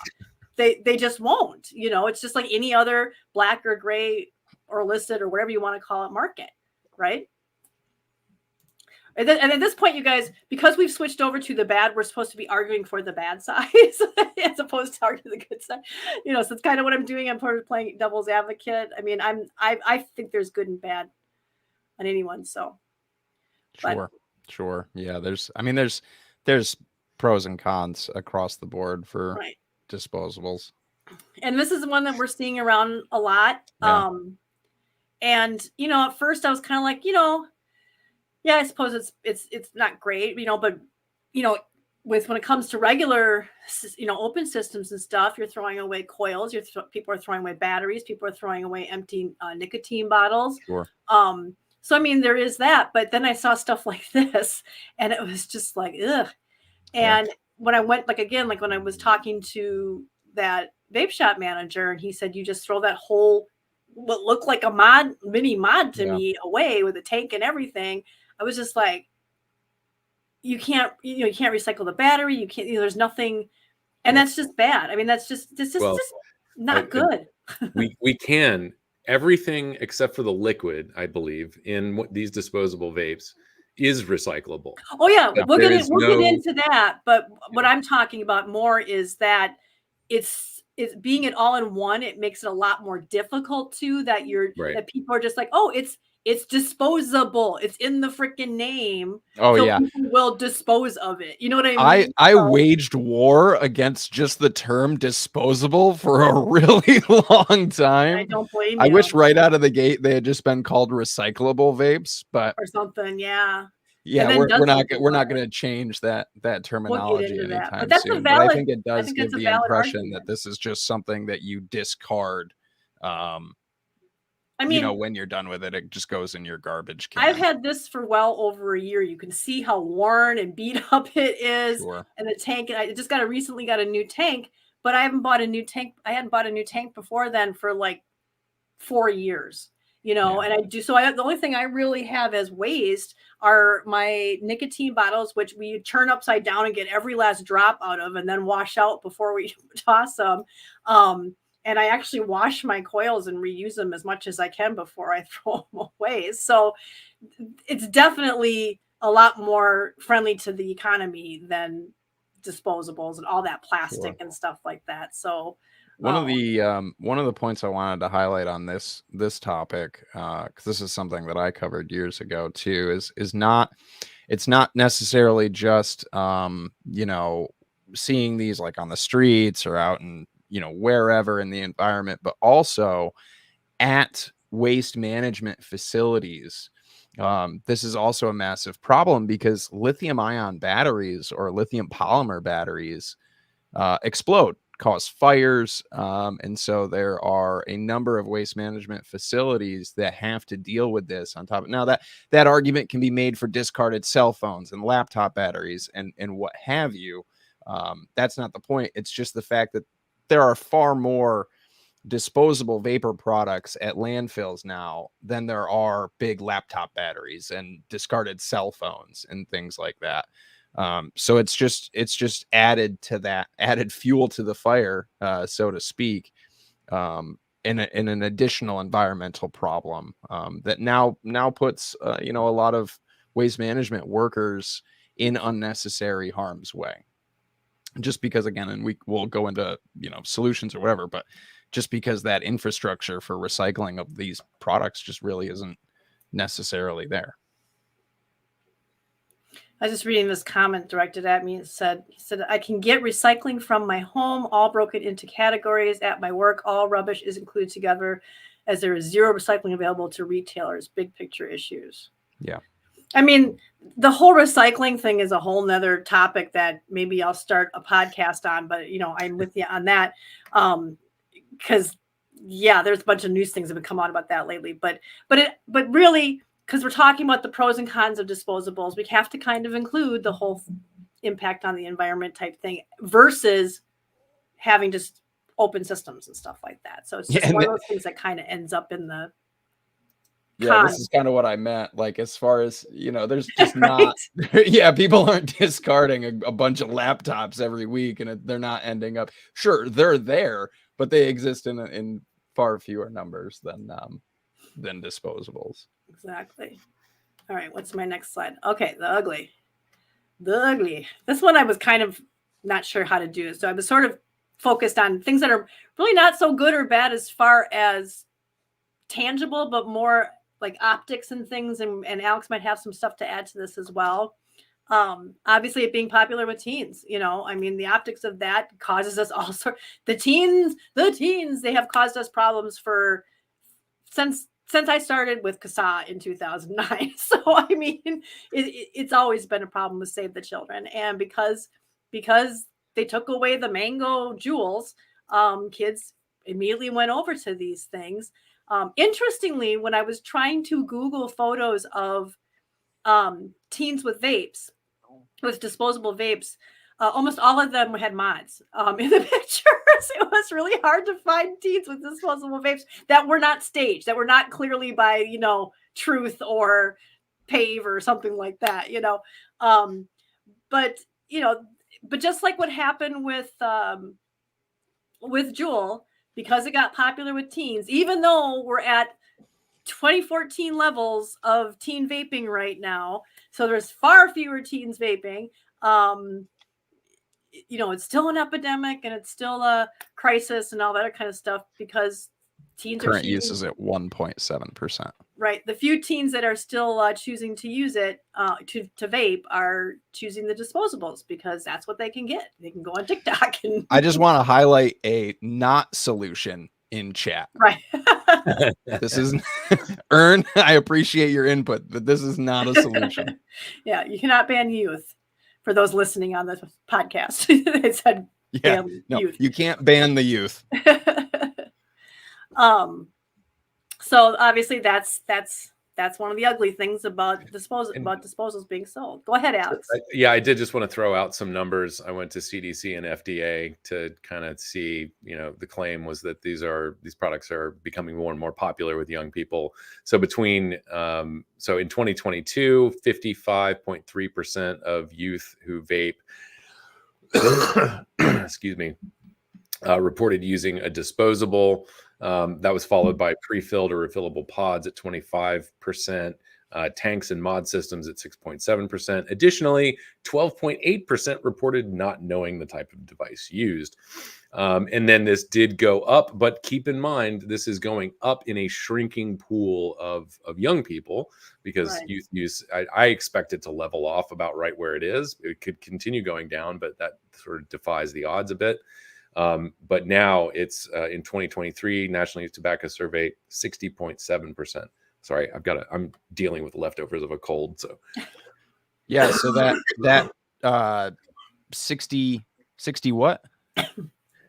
They just won't. It's just like any other black or gray or illicit or whatever you want to call it market, right? And at this point, you guys, because we've switched over to the bad, we're supposed to be arguing for the bad side as opposed to arguing the good side. So it's kind of what I'm doing. I'm part of playing devil's advocate. I mean, I think there's good and bad on anyone. So sure. Yeah, there's pros and cons across the board for disposables. And this is one that we're seeing around a lot. Yeah. And at first I was kind of like, yeah, I suppose it's not great, but when it comes to regular, open systems and stuff, you're throwing away coils, people are throwing away batteries, people are throwing away empty nicotine bottles. Sure. So I mean, there is that, but then I saw stuff like this, and it was just like, ugh. And when I went, when I was talking to that vape shop manager, and he said, you just throw that whole what looked like a mini mod to me away with a tank and everything. I was just like, you can't recycle the battery. You can't, there's nothing. And that's just bad. I mean, that's just not good. we can everything except for the liquid, I believe, in these disposable vapes is recyclable. Oh yeah. We'll get into that. But what I'm talking about more is that it's being it all in one. It makes it a lot more difficult that people are just like, oh, it's disposable. It's in the freaking name. Oh, so yeah. People will dispose of it. You know what I mean? I waged war against just the term disposable for a really long time. I don't blame you. I wish right out of the gate they had just been called recyclable vapes, but or something. Yeah. Yeah, we're not going to change that terminology anytime soon. But I think it does give the impression that this is just something that you discard. I mean, when you're done with it, it just goes in your garbage can. I've had this for well over a year. You can see how worn and beat up it is. Sure. And the tank, and I just recently got a new tank, but I haven't bought a new tank. I hadn't bought a new tank before then for like 4 years, and I do. So the only thing I really have as waste are my nicotine bottles, which we turn upside down and get every last drop out of and then wash out before we toss them. And I actually wash my coils and reuse them as much as I can before I throw them away. So it's definitely a lot more friendly to the economy than disposables and all that plastic and stuff like that. So one of the points I wanted to highlight on this topic, because this is something that I covered years ago too, is not necessarily just seeing these like on the streets or out in wherever in the environment, but also at waste management facilities. This is also a massive problem because lithium ion batteries or lithium polymer batteries explode, cause fires. And so there are a number of waste management facilities that have to deal with this on top. Now that argument can be made for discarded cell phones and laptop batteries and what have you. That's not the point. It's just the fact that there are far more disposable vapor products at landfills now than there are big laptop batteries and discarded cell phones and things like that. So it's just added to that, added fuel to the fire, so to speak, in an additional environmental problem that now puts a lot of waste management workers in unnecessary harm's way. Just because, again, and we'll go into solutions or whatever, but just because that infrastructure for recycling of these products just really isn't necessarily there. I was just reading this comment directed at me. He said, I can get recycling from my home, all broken into categories. At my work, all rubbish is included together as there is zero recycling available to retailers. Big picture issues. Yeah. I mean, the whole recycling thing is a whole nother topic that maybe I'll start a podcast on, but I'm with you on that. Because there's a bunch of news things that have come out about that lately, but really, because we're talking about the pros and cons of disposables, we have to kind of include the whole impact on the environment type thing versus having just open systems and stuff like that. So it's just one of those things that kind of ends up in the this is kind of what I meant. Like, as far as, there's just not, people aren't discarding a bunch of laptops every week and they're not ending up, sure, they're there, but they exist in far fewer numbers than disposables. Exactly. All right. What's my next slide? Okay. The ugly. This one I was kind of not sure how to do. So I was sort of focused on things that are really not so good or bad as far as tangible, but more like optics and things. And Alex might have some stuff to add to this as well. Obviously it being popular with teens, the optics of that causes us all sorts. The teens, they have caused us problems since I started with CASAA in 2009. So, it's always been a problem with Save the Children. And because they took away the mango jewels, kids immediately went over to these things. Interestingly, when I was trying to Google photos of teens with vapes, with disposable vapes, almost all of them had mods in the pictures. It was really hard to find teens with disposable vapes that were not staged, that were not clearly by, Truth or Pave or something like that, but just like what happened with Juul, because it got popular with teens, even though we're at 2014 levels of teen vaping right now, so there's far fewer teens vaping. It's still an epidemic and it's still a crisis and all that kind of stuff because teens current use is at 1.7%. Right. The few teens that are still choosing to use it to vape are choosing the disposables because that's what they can get. They can go on TikTok. And I just want to highlight a not solution in chat. Right. This is Ern. I appreciate your input, but this is not a solution. Yeah, you cannot ban youth. For those listening on the podcast, they said, youth. You can't ban the youth. So obviously that's one of the ugly things about disposals being sold. Go ahead, Alex. I did just want to throw out some numbers. I went to CDC and FDA to kind of see, the claim was that these products are becoming more and more popular with young people. So in 2022, 55.3% of youth who vape, excuse me, reported using a disposable. That was followed by pre-filled or refillable pods at 25%, tanks and mod systems at 6.7%. Additionally, 12.8% reported not knowing the type of device used. And then this did go up, but keep in mind, this is going up in a shrinking pool of young people because youth use, I expect it to level off about right where it is. It could continue going down, but that sort of defies the odds a bit. But now it's in 2023 National Youth Tobacco Survey, 60.7% Sorry, I'm dealing with leftovers of a cold. So yeah, so that 60 what?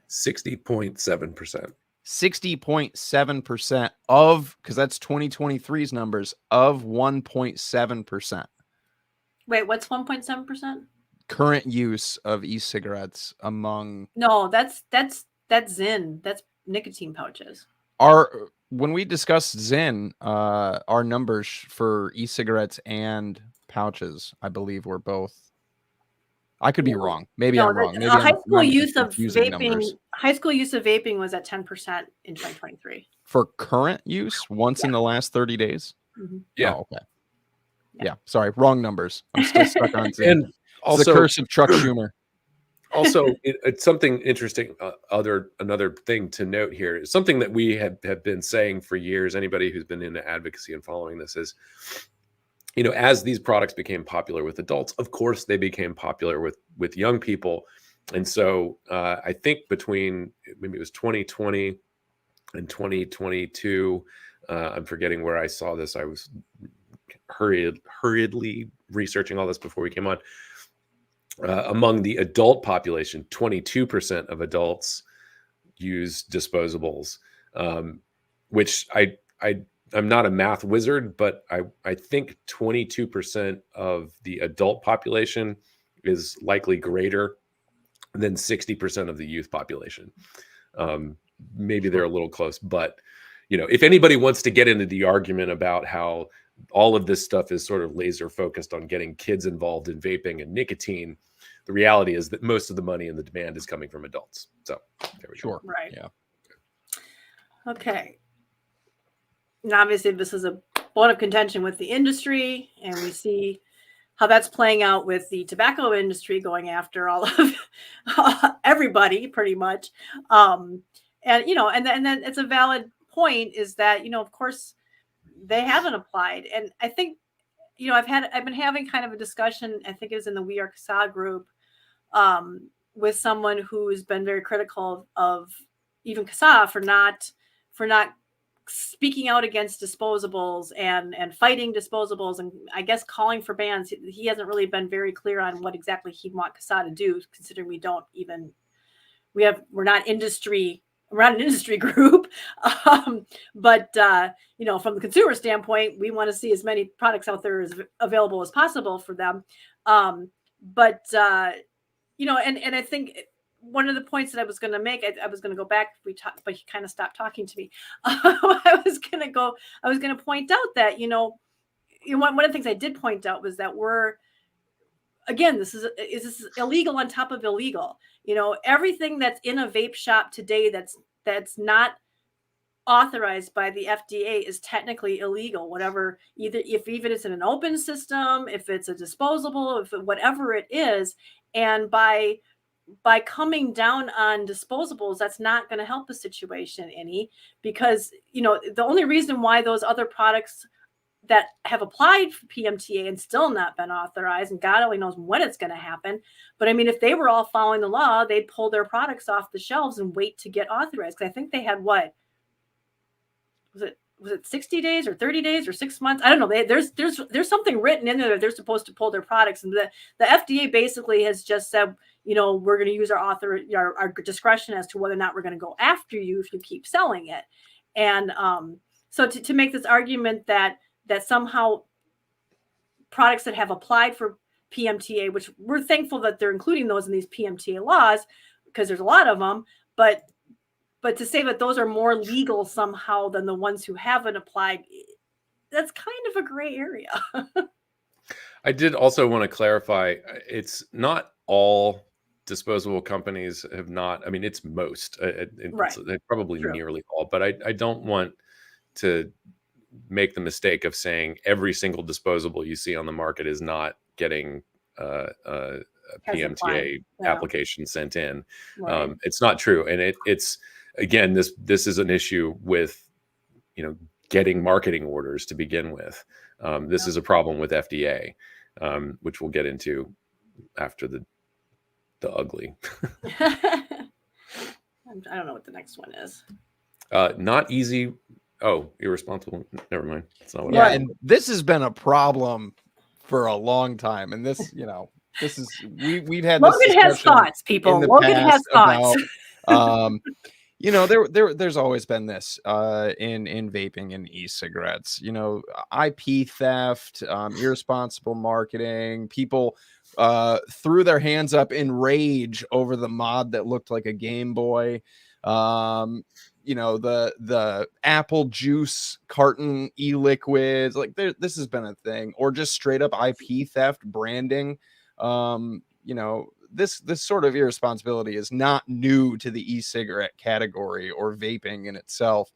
60.7%. 60.7% of, because that's 2023's numbers, of 1.7%. Wait, what's 1.7%? Current use of e-cigarettes among No, that's Zyn. That's nicotine pouches. when we discussed Zyn, our numbers for e-cigarettes and pouches, I believe, were both. I could be wrong. Maybe I'm wrong. Maybe high school use of vaping. Numbers. High school use of vaping was at 10% in 2023 for current use once in the last 30 days. Mm-hmm. Yeah. Oh, okay. Yeah. Sorry, wrong numbers. I'm still stuck on Zyn. And also, it's the curse of Chuck Schumer. Also, it's something interesting. Another thing to note here is something that we have been saying for years. Anybody who's been into advocacy and following this is, as these products became popular with adults, of course they became popular with young people. And so I think between maybe it was 2020 and 2022, I'm forgetting where I saw this. I was hurriedly researching all this before we came on. Among the adult population, 22% of adults use disposables, which I'm not a math wizard, but I think 22% of the adult population is likely greater than 60% of the youth population. Maybe they're a little close, but if anybody wants to get into the argument about how all of this stuff is sort of laser focused on getting kids involved in vaping and nicotine, the reality is that most of the money and the demand is coming from adults. So there we go. Right. Yeah. Okay. And obviously this is a bone of contention with the industry, and we see how that's playing out with the tobacco industry going after all of everybody pretty much. And then it's a valid point is that, of course they haven't applied. And I think, I've been having kind of a discussion, I think it was in the We Are CASAA group, with someone who's been very critical of even CASAA for not speaking out against disposables and fighting disposables, and I guess calling for bans. He hasn't really been very clear on what exactly he'd want CASAA to do, considering we're not an industry group. But from the consumer standpoint, we want to see as many products out there as available as possible for them. And I think one of the points that I was going to make, I was going to go back, but he kind of stopped talking to me. I was going to point out that, one of the things I did point out was that this is illegal on top of illegal. Everything that's in a vape shop today that's not authorized by the FDA is technically illegal. Whatever, even it's in an open system, if it's a disposable, whatever it is, and by coming down on disposables, that's not going to help the situation any, because the only reason why those other products that have applied for PMTA and still not been authorized, and God only knows when it's going to happen. But I mean, if they were all following the law, they'd pull their products off the shelves and wait to get authorized. Because I think they had was it 60 days or 30 days or 6 months? I don't know. There's something written in there that they're supposed to pull their products, and the FDA basically has just said, we're going to use our discretion as to whether or not we're going to go after you if you keep selling it. And so to make this argument that somehow products that have applied for PMTA, which we're thankful that they're including those in these PMTA laws, because there's a lot of them, but to say that those are more legal somehow than the ones who haven't applied, that's kind of a gray area. I did also want to clarify, it's not all disposable companies have not. I mean, it's most. Right. It's probably True. Nearly all, but I don't want to make the mistake of saying every single disposable you see on the market is not getting a PMTA application sent in. Right. It's not true. And it's, again, this is an issue with, getting marketing orders to begin with. This is a problem with FDA, which we'll get into after the ugly. I don't know what the next one is. Not easy Oh, irresponsible. Never mind. That's not what Yeah, I and this has been a problem for a long time. And this, this is we've had this Logan has discussion thoughts, people. in the Logan has past thoughts. about there's always been this in vaping and e-cigarettes, IP theft, irresponsible marketing. People threw their hands up in rage over the mod that looked like a Game Boy. The apple juice carton e-liquids, like this has been a thing, or just straight up IP theft branding. This sort of irresponsibility is not new to the e-cigarette category or vaping in itself.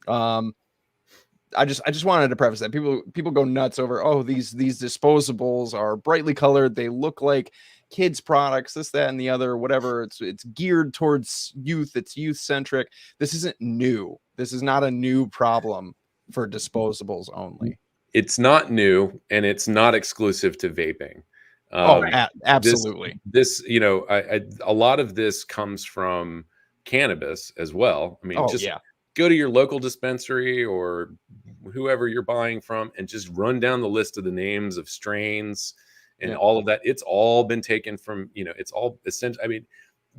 I just wanted to preface that people go nuts over, these disposables are brightly colored, they look like kids products, this, that, and the other, whatever. It's geared towards youth, it's youth centric. This isn't new. This is not a new problem for disposables only. It's not new, and it's not exclusive to vaping. Absolutely. This a lot of this comes from cannabis as well. I mean, go to your local dispensary or whoever you're buying from and just run down the list of the names of strains and all of that. It's all been taken from, it's all essentially, I mean,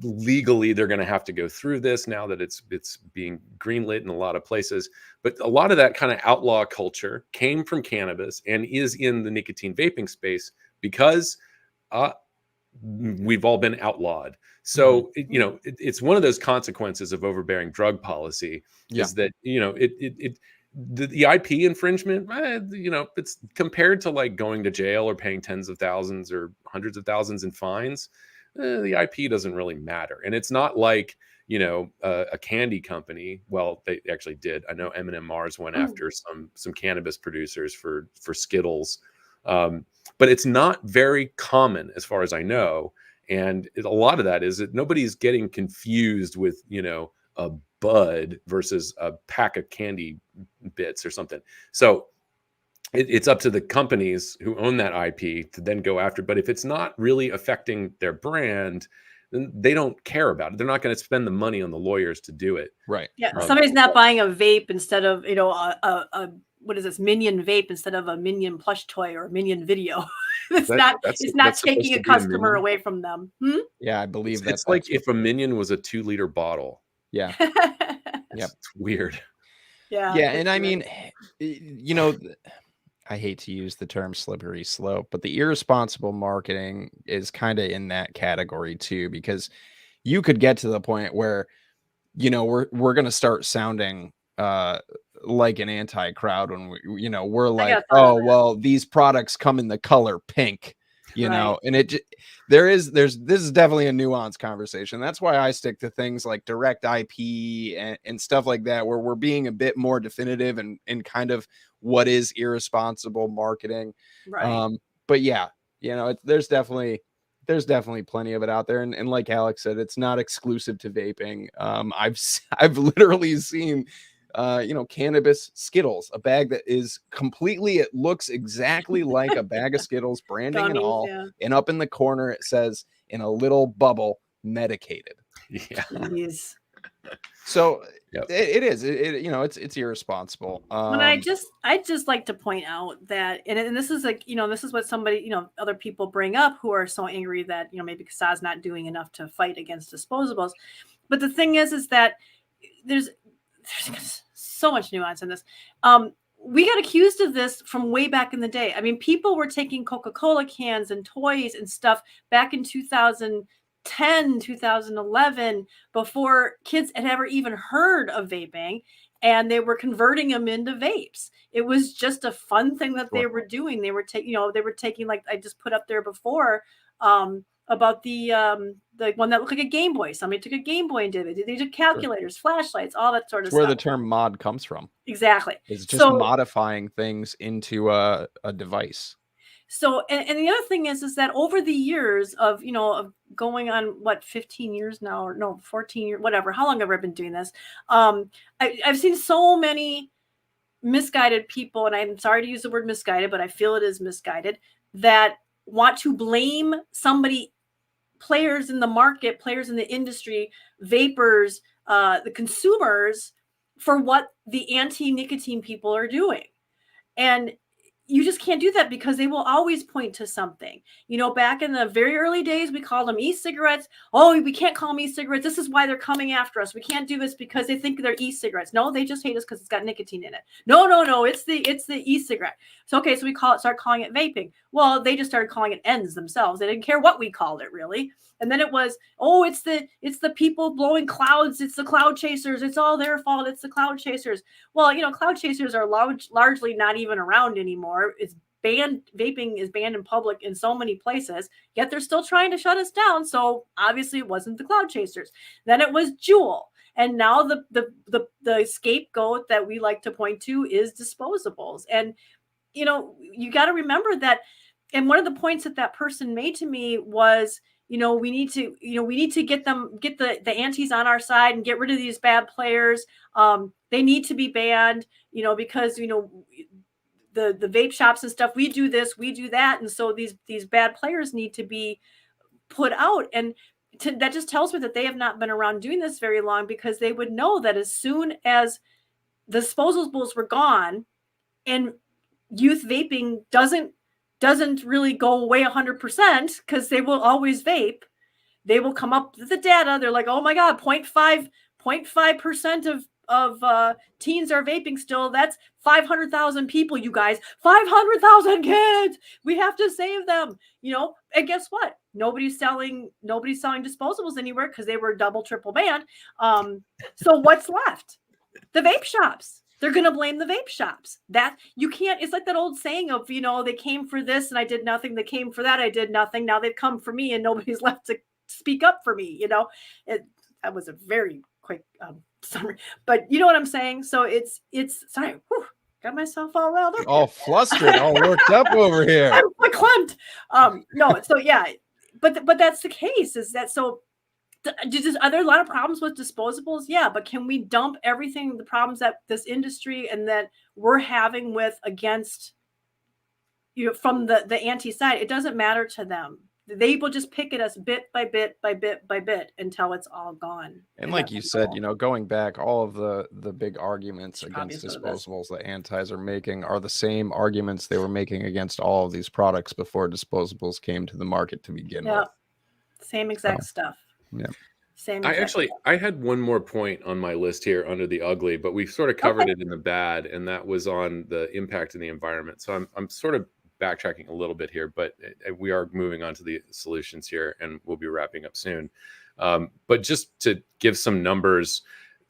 legally they're going to have to go through this now that it's being greenlit in a lot of places. But a lot of that kind of outlaw culture came from cannabis and is in the nicotine vaping space because we've all been outlawed. So, it's one of those consequences of overbearing drug policy is that, the IP infringement, it's compared to like going to jail or paying tens of thousands or hundreds of thousands in fines. The IP doesn't really matter. And it's not like, a candy company. Well, they actually did. I know M&M Mars went after some cannabis producers for Skittles. But it's not very common as far as I know. And a lot of that is that nobody's getting confused with, a bud versus a pack of candy bits or something. So it's up to the companies who own that IP to then go after. But if it's not really affecting their brand, then they don't care about it. They're not going to spend the money on the lawyers to do it. Right. Yeah. Somebody's not buying a vape instead of, what is this, Minion vape instead of a Minion plush toy or a Minion video. It's not taking a customer away from them. Yeah, I believe it's like if a Minion was a 2-liter bottle. Yeah. It's weird. Yeah. And I mean, I hate to use the term slippery slope, but the irresponsible marketing is kind of in that category too, because you could get to the point where, we're going to start sounding like an anti-crowd when we're like, well, these products come in the color pink, and this is definitely a nuanced conversation. That's why I stick to things like direct IP and stuff like that, where we're being a bit more definitive and kind of what is irresponsible marketing. Right. But yeah, there's definitely plenty of it out there. And like Alex said, it's not exclusive to vaping. I've literally seen cannabis Skittles, a bag that is completely, it looks exactly like a bag of Skittles, branding and all. Yeah. And up in the corner, it says in a little bubble, medicated. Yeah. Jeez. So it is, it's irresponsible. But I just like to point out that, and this is like, this is what somebody, other people bring up who are so angry that, maybe CASAA's not doing enough to fight against disposables. But the thing is that there's so much nuance in this. We got accused of this from way back in the day. I mean, people were taking Coca-Cola cans and toys and stuff back in 2010, 2011, before kids had ever even heard of vaping, and they were converting them into vapes. It was just a fun thing that they were doing. They were taking, like I just put up there before, about the one that looked like a Game Boy. Somebody took a Game Boy and did it. They did calculators, flashlights, all that sort of stuff. Where the term mod comes from. Exactly. It's just modifying things into a device. So, and the other thing is that over the years of, of going on 15 years now, or no, 14 years, whatever, how long have I been doing this? I've seen so many misguided people, and I'm sorry to use the word misguided, but I feel it is misguided, that want to blame somebody, players in the market, players in the industry, vapors, the consumers, for what the anti-nicotine people are doing. And you just can't do that because they will always point to something. You know, back in the very early days, we called them e-cigarettes. Oh, we can't call them e-cigarettes. This is why they're coming after us. We can't do this because they think they're e-cigarettes. No, they just hate us because it's got nicotine in it. No, it's the e-cigarette. So okay, so we start calling it vaping. Well, they just started calling it ends themselves. They didn't care what we called it really. And then it was, oh, it's the people blowing clouds. It's the cloud chasers. It's all their fault. It's the cloud chasers. Well, you know, cloud chasers are largely not even around anymore. It's banned. Vaping is banned in public in so many places, yet they're still trying to shut us down. So obviously it wasn't the cloud chasers. Then it was Juul. And now the scapegoat that we like to point to is disposables. And, you know, you got to remember that. And one of the points that person made to me was, we need to get the antis on our side and get rid of these bad players. They need to be banned, because, the vape shops and stuff, we do this, we do that. And so these bad players need to be put out. And that just tells me that they have not been around doing this very long, because they would know that as soon as the disposables were gone and youth vaping doesn't really go away 100%, because they will always vape. They will come up with the data. They're like, oh my God, 0.5% of teens are vaping still. That's 500,000 people, you guys, 500,000 kids. We have to save them, and guess what? Nobody's selling disposables anywhere because they were double, triple banned. So what's left? The vape shops. They're going to blame the vape shops. That you can't, it's like that old saying of, they came for this and I did nothing. They came for that. I did nothing. Now they've come for me and nobody's left to speak up for me. That was a very quick summary, but you know what I'm saying? So it's sorry. Whew, got myself all riled up. All flustered, all worked up over here. I'm clamped. No. So yeah, but that's the case, is that so. Are there a lot of problems with disposables? Yeah, but can we dump everything, the problems that this industry and that we're having against, from the anti side? It doesn't matter to them. They will just pick at us bit by bit by bit by bit until it's all gone. And like you said, going back, all of the big arguments against disposables that antis are making are the same arguments they were making against all of these products before disposables came to the market to begin with. Same exact stuff. Yeah. Same. I had one more point on my list here under the ugly, but we've sort of covered it in the bad, and that was on the impact in the environment. So I'm sort of backtracking a little bit here, but we are moving on to the solutions here, and we'll be wrapping up soon. But just to give some numbers.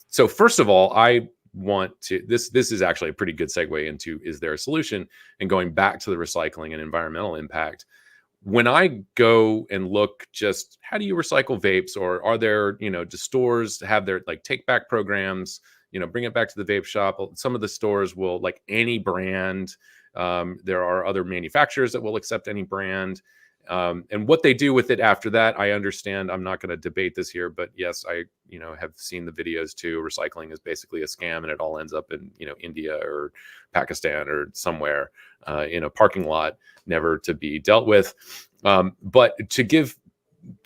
So first of all, I want to, this is actually a pretty good segue into, is there a solution? And going back to the recycling and environmental impact. When I go and look, just how do you recycle vapes, or are there, do stores have their like take back programs, bring it back to the vape shop? Some of the stores will, like any brand. There are other manufacturers that will accept any brand. And what they do with it after that, I understand. I'm not going to debate this here, but yes, I, have seen the videos too. Recycling is basically a scam, and it all ends up in, India or Pakistan or somewhere in a parking lot, never to be dealt with. But to give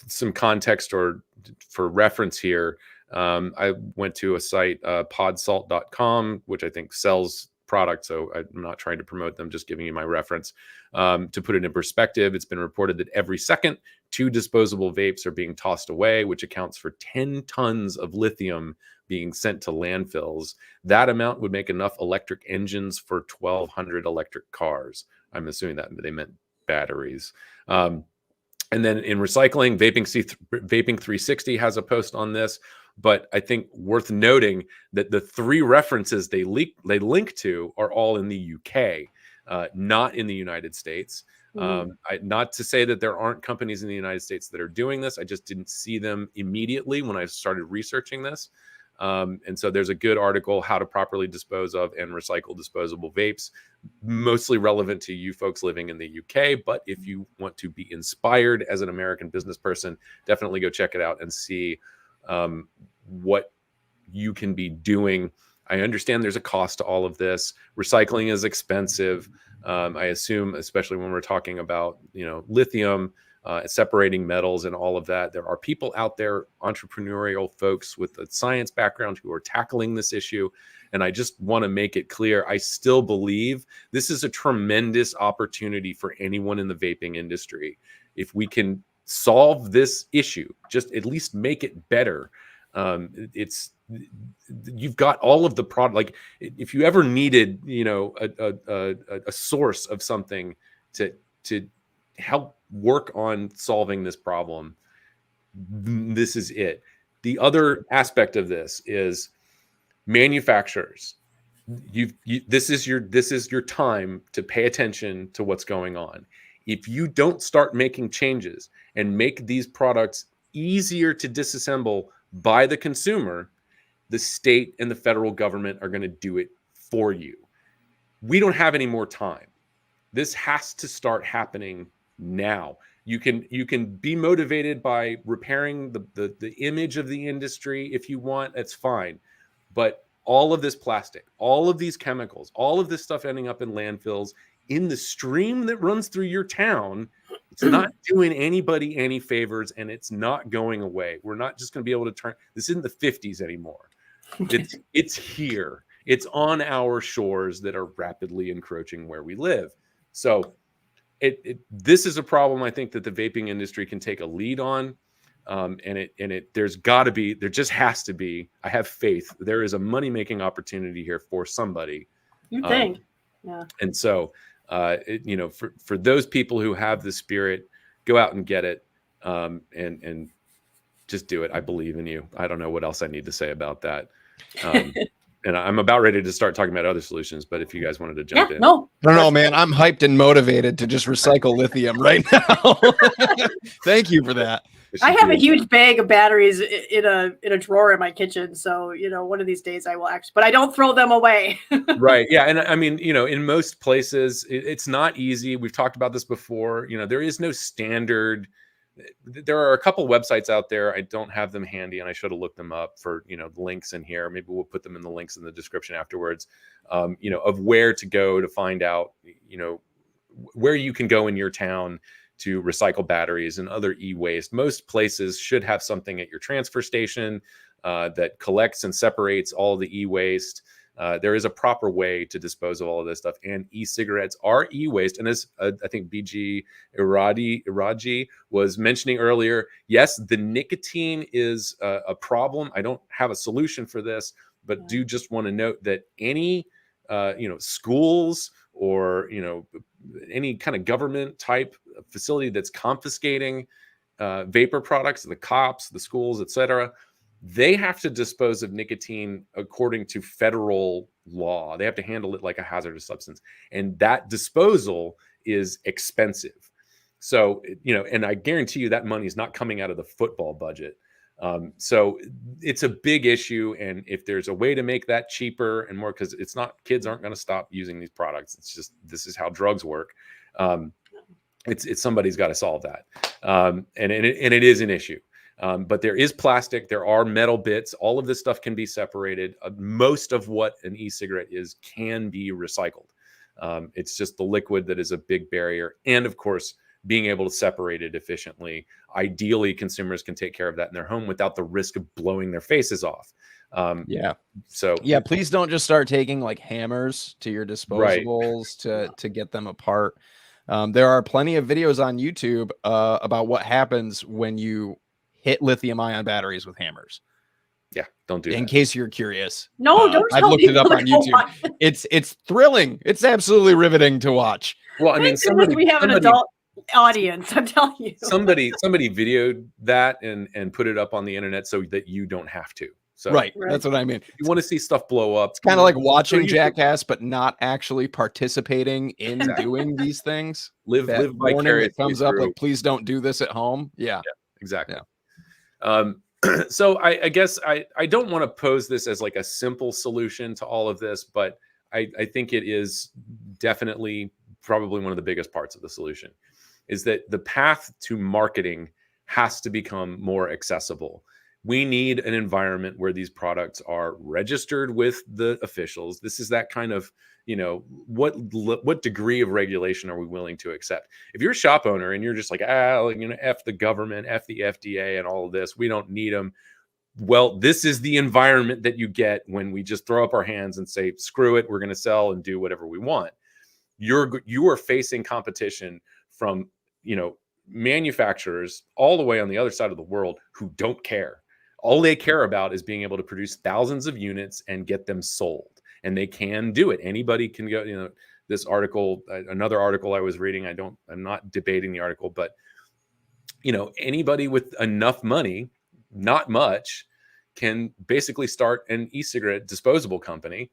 some context or for reference here, I went to a site, podsalt.com, which I think sells product. So I'm not trying to promote them, just giving you my reference. To put it in perspective, it's been reported that every second 2 disposable vapes are being tossed away, which accounts for 10 tons of lithium being sent to landfills. That amount would make enough electric engines for 1,200 electric cars. I'm assuming that they meant batteries. And then in recycling, Vaping 360 has a post on this. But I think worth noting that the 3 references they link to are all in the UK, not in the United States. Not to say that there aren't companies in the United States that are doing this. I just didn't see them immediately when I started researching this. And so there's a good article, How to Properly Dispose of and Recycle Disposable Vapes, mostly relevant to you folks living in the UK. But if you want to be inspired as an American business person, definitely go check it out and see what you can be doing. I understand there's a cost to all of this. Recycling is expensive. I assume, especially when we're talking about, lithium, separating metals and all of that. There are people out there, entrepreneurial folks with a science background who are tackling this issue. And I just want to make it clear, I still believe this is a tremendous opportunity for anyone in the vaping industry. If we can solve this issue, just at least make it better. You've got all of the product. Like if you ever needed, a source of something to help work on solving this problem, this is it. The other aspect of this is manufacturers. This is your time to pay attention to what's going on. If you don't start making changes and make these products easier to disassemble by the consumer, the state and the federal government are going to do it for you. We don't have any more time. This has to start happening now. You can be motivated by repairing the image of the industry if you want. That's fine. But all of this plastic, all of these chemicals, all of this stuff ending up in landfills, in the stream that runs through your town, it's not doing anybody any favors, and it's not going away. We're not just going to be able to turn this isn't the 50s anymore. It's here. It's on our shores that are rapidly encroaching where we live. So this is a problem I think that the vaping industry can take a lead on. There just has to be, I have faith, there is a money-making opportunity here for somebody. You think? Yeah. And so, for those people who have the spirit, go out and get it, and just do it. I believe in you. I don't know what else I need to say about that. And I'm about ready to start talking about other solutions, but if you guys wanted to jump in. No. I don't know, man. I'm hyped and motivated to just recycle lithium right now. Thank you for that. I have a huge bag of batteries in a drawer in my kitchen. So, one of these days I will but I don't throw them away. Right. Yeah. And I mean, in most places, it's not easy. We've talked about this before. There is no standard. There are a couple websites out there. I don't have them handy, and I should have looked them up for, links in here. Maybe we'll put them in the links in the description afterwards, of where to go to find out, where you can go in your town to recycle batteries and other e-waste. Most places should have something at your transfer station that collects and separates all the e-waste. There is a proper way to dispose of all of this stuff, and e-cigarettes are e-waste. And as I think BG Iraji was mentioning earlier, yes, the nicotine is a problem. I don't have a solution for this, but do just want to note that any schools or any kind of government type facility that's confiscating vapor products, the cops, the schools, etc., they have to dispose of nicotine according to federal law. They have to handle it like a hazardous substance. And that disposal is expensive. So, and I guarantee you that money is not coming out of the football budget. So it's a big issue. And if there's a way to make that cheaper and more, because kids aren't going to stop using these products. It's just, this is how drugs work. It's somebody's got to solve that. And it is an issue. But there is plastic, there are metal bits, all of this stuff can be separated. Most of what an e-cigarette is can be recycled. It's just the liquid that is a big barrier. And of course, being able to separate it efficiently. Ideally, consumers can take care of that in their home without the risk of blowing their faces off. So please don't just start taking like hammers to your disposables to get them apart. There are plenty of videos on YouTube about what happens when you hit lithium ion batteries with hammers. Yeah, don't do that. In case you're curious. No, don't I've looked it up on YouTube. It's thrilling. It's absolutely riveting to watch. Well, I mean, we have an adult audience, I'm telling you. Somebody videoed that and put it up on the internet so that you don't have to. So right. That's what I mean. You want to see stuff blow up. It's kind of like watching Jackass, but not actually participating in doing these things. Live vicariously. It comes up like, please don't do this at home. Yeah, exactly. Yeah. So I guess I don't want to pose this as like a simple solution to all of this, but I think it is definitely probably one of the biggest parts of the solution, is that the path to marketing has to become more accessible. We need an environment where these products are registered with the officials. This is that kind of, what degree of regulation are we willing to accept? If you're a shop owner and you're just like, F the government, F the FDA and all of this, we don't need them. Well, this is the environment that you get when we just throw up our hands and say, screw it, we're going to sell and do whatever we want. You are facing competition from, manufacturers all the way on the other side of the world who don't care. All they care about is being able to produce thousands of units and get them sold. And they can do it. Anybody can go, this article, another article I was reading, I'm not debating the article, but, anybody with enough money, not much, can basically start an e-cigarette disposable company.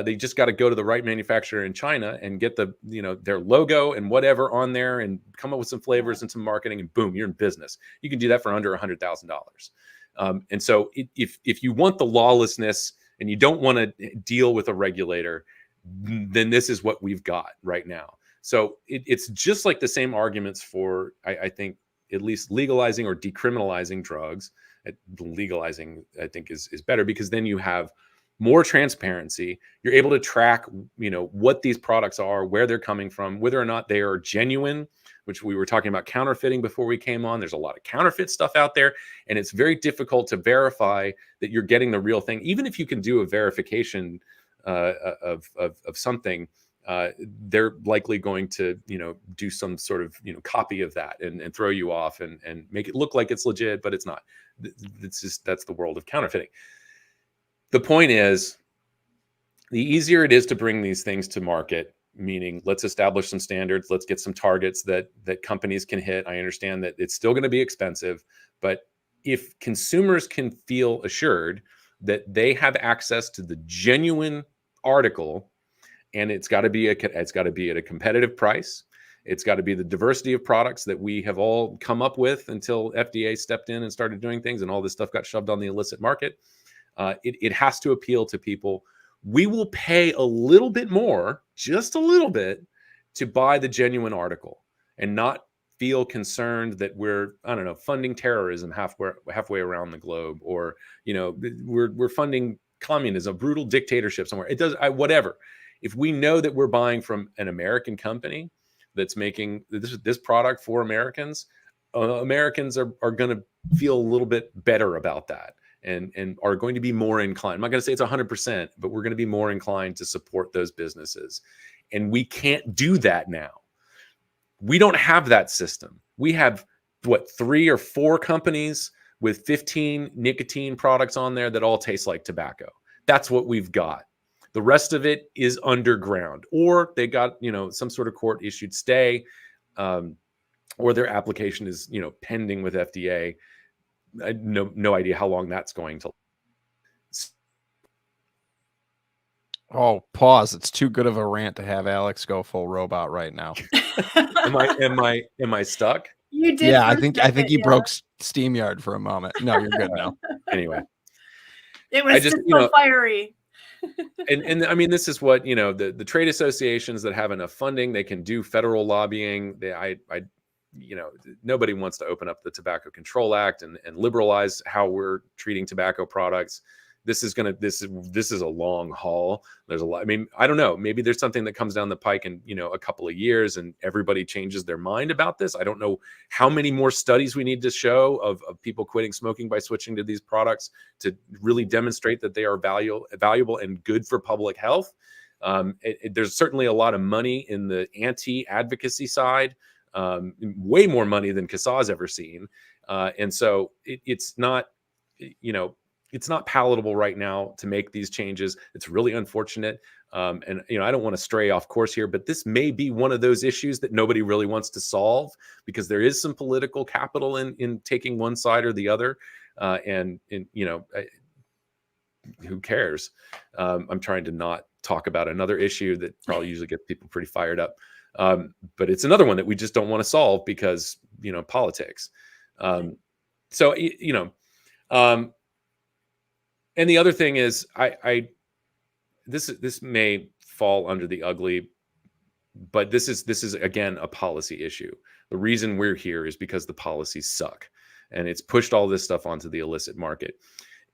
They just got to go to the right manufacturer in China and get their logo and whatever on there and come up with some flavors and some marketing, and boom, you're in business. You can do that for under $100,000. And so if you want the lawlessness and you don't want to deal with a regulator, then this is what we've got right now. So it's just like the same arguments for, I think, at least legalizing or decriminalizing drugs. Legalizing, I think, is better, because then you have more transparency. You're able to track, what these products are, where they're coming from, whether or not they are genuine, which we were talking about counterfeiting before we came on. There's a lot of counterfeit stuff out there, and it's very difficult to verify that you're getting the real thing. Even if you can do a verification of something, they're likely going to, do some sort of, copy of that and throw you off and make it look like it's legit, but it's not. That's the world of counterfeiting. The point is, the easier it is to bring these things to market, meaning let's establish some standards, let's get some targets that companies can hit. I understand that it's still going to be expensive, but if consumers can feel assured that they have access to the genuine article, and it's got to be at a competitive price, it's got to be the diversity of products that we have all come up with until FDA stepped in and started doing things, and all this stuff got shoved on the illicit market. It has to appeal to people. We will pay a little bit more, just a little bit, to buy the genuine article and not feel concerned that we're, funding terrorism halfway around the globe, or, we're funding communism, brutal dictatorship somewhere. It does, whatever. If we know that we're buying from an American company that's making this product for Americans, Americans are going to feel a little bit better about that. And are going to be more inclined. I'm not going to say it's 100%, but we're going to be more inclined to support those businesses. And we can't do that now. We don't have that system. We have, 3 or 4 companies with 15 nicotine products on there that all taste like tobacco. That's what we've got. The rest of it is underground, or they got, some sort of court issued stay, or their application is, pending with FDA. I have no idea how long that's going to. Oh, pause. It's too good of a rant to have Alex go full robot right now. Am I stuck? You did. Yeah, I think you broke SteamYard for a moment. No, you're good now. Anyway, it was just so fiery. and I mean, this is what, the trade associations that have enough funding, they can do federal lobbying. Nobody wants to open up the Tobacco Control Act and liberalize how we're treating tobacco products. This is a long haul. There's a lot. I mean, I don't know. Maybe there's something that comes down the pike in, a couple of years and everybody changes their mind about this. I don't know how many more studies we need to show of people quitting smoking by switching to these products to really demonstrate that they are valuable and good for public health. There's certainly a lot of money in the anti-advocacy side. Way more money than CASAA's ever seen. And so it's not, it's not palatable right now to make these changes. It's really unfortunate. And, I don't want to stray off course here, but this may be one of those issues that nobody really wants to solve, because there is some political capital in taking one side or the other. Who cares? I'm trying to not talk about another issue that probably usually gets people pretty fired up. But it's another one that we just don't want to solve because, politics. And the other thing is, this may fall under the ugly, but this is again a policy issue. The reason we're here is because the policies suck, and it's pushed all this stuff onto the illicit market.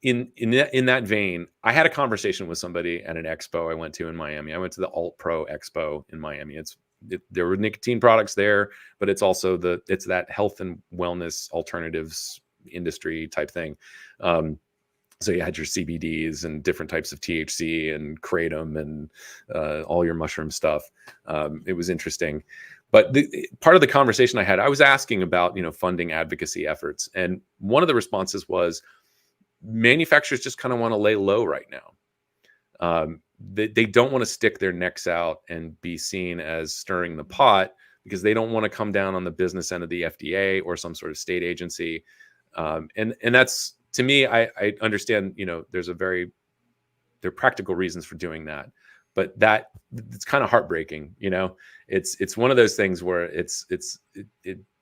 in that vein, I had a conversation with somebody at an expo I went to in Miami. I went to the Alt Pro Expo in Miami. There were nicotine products there, but it's also it's that health and wellness alternatives industry type thing. So you had your CBDs and different types of THC and kratom and all your mushroom stuff. It was interesting. But part of the conversation I had, I was asking about, funding advocacy efforts. And one of the responses was manufacturers just kind of want to lay low right now. They don't want to stick their necks out and be seen as stirring the pot because they don't want to come down on the business end of the FDA or some sort of state agency. And that's, to me, I understand, there are practical reasons for doing that, but it's kind of heartbreaking. It's one of those things where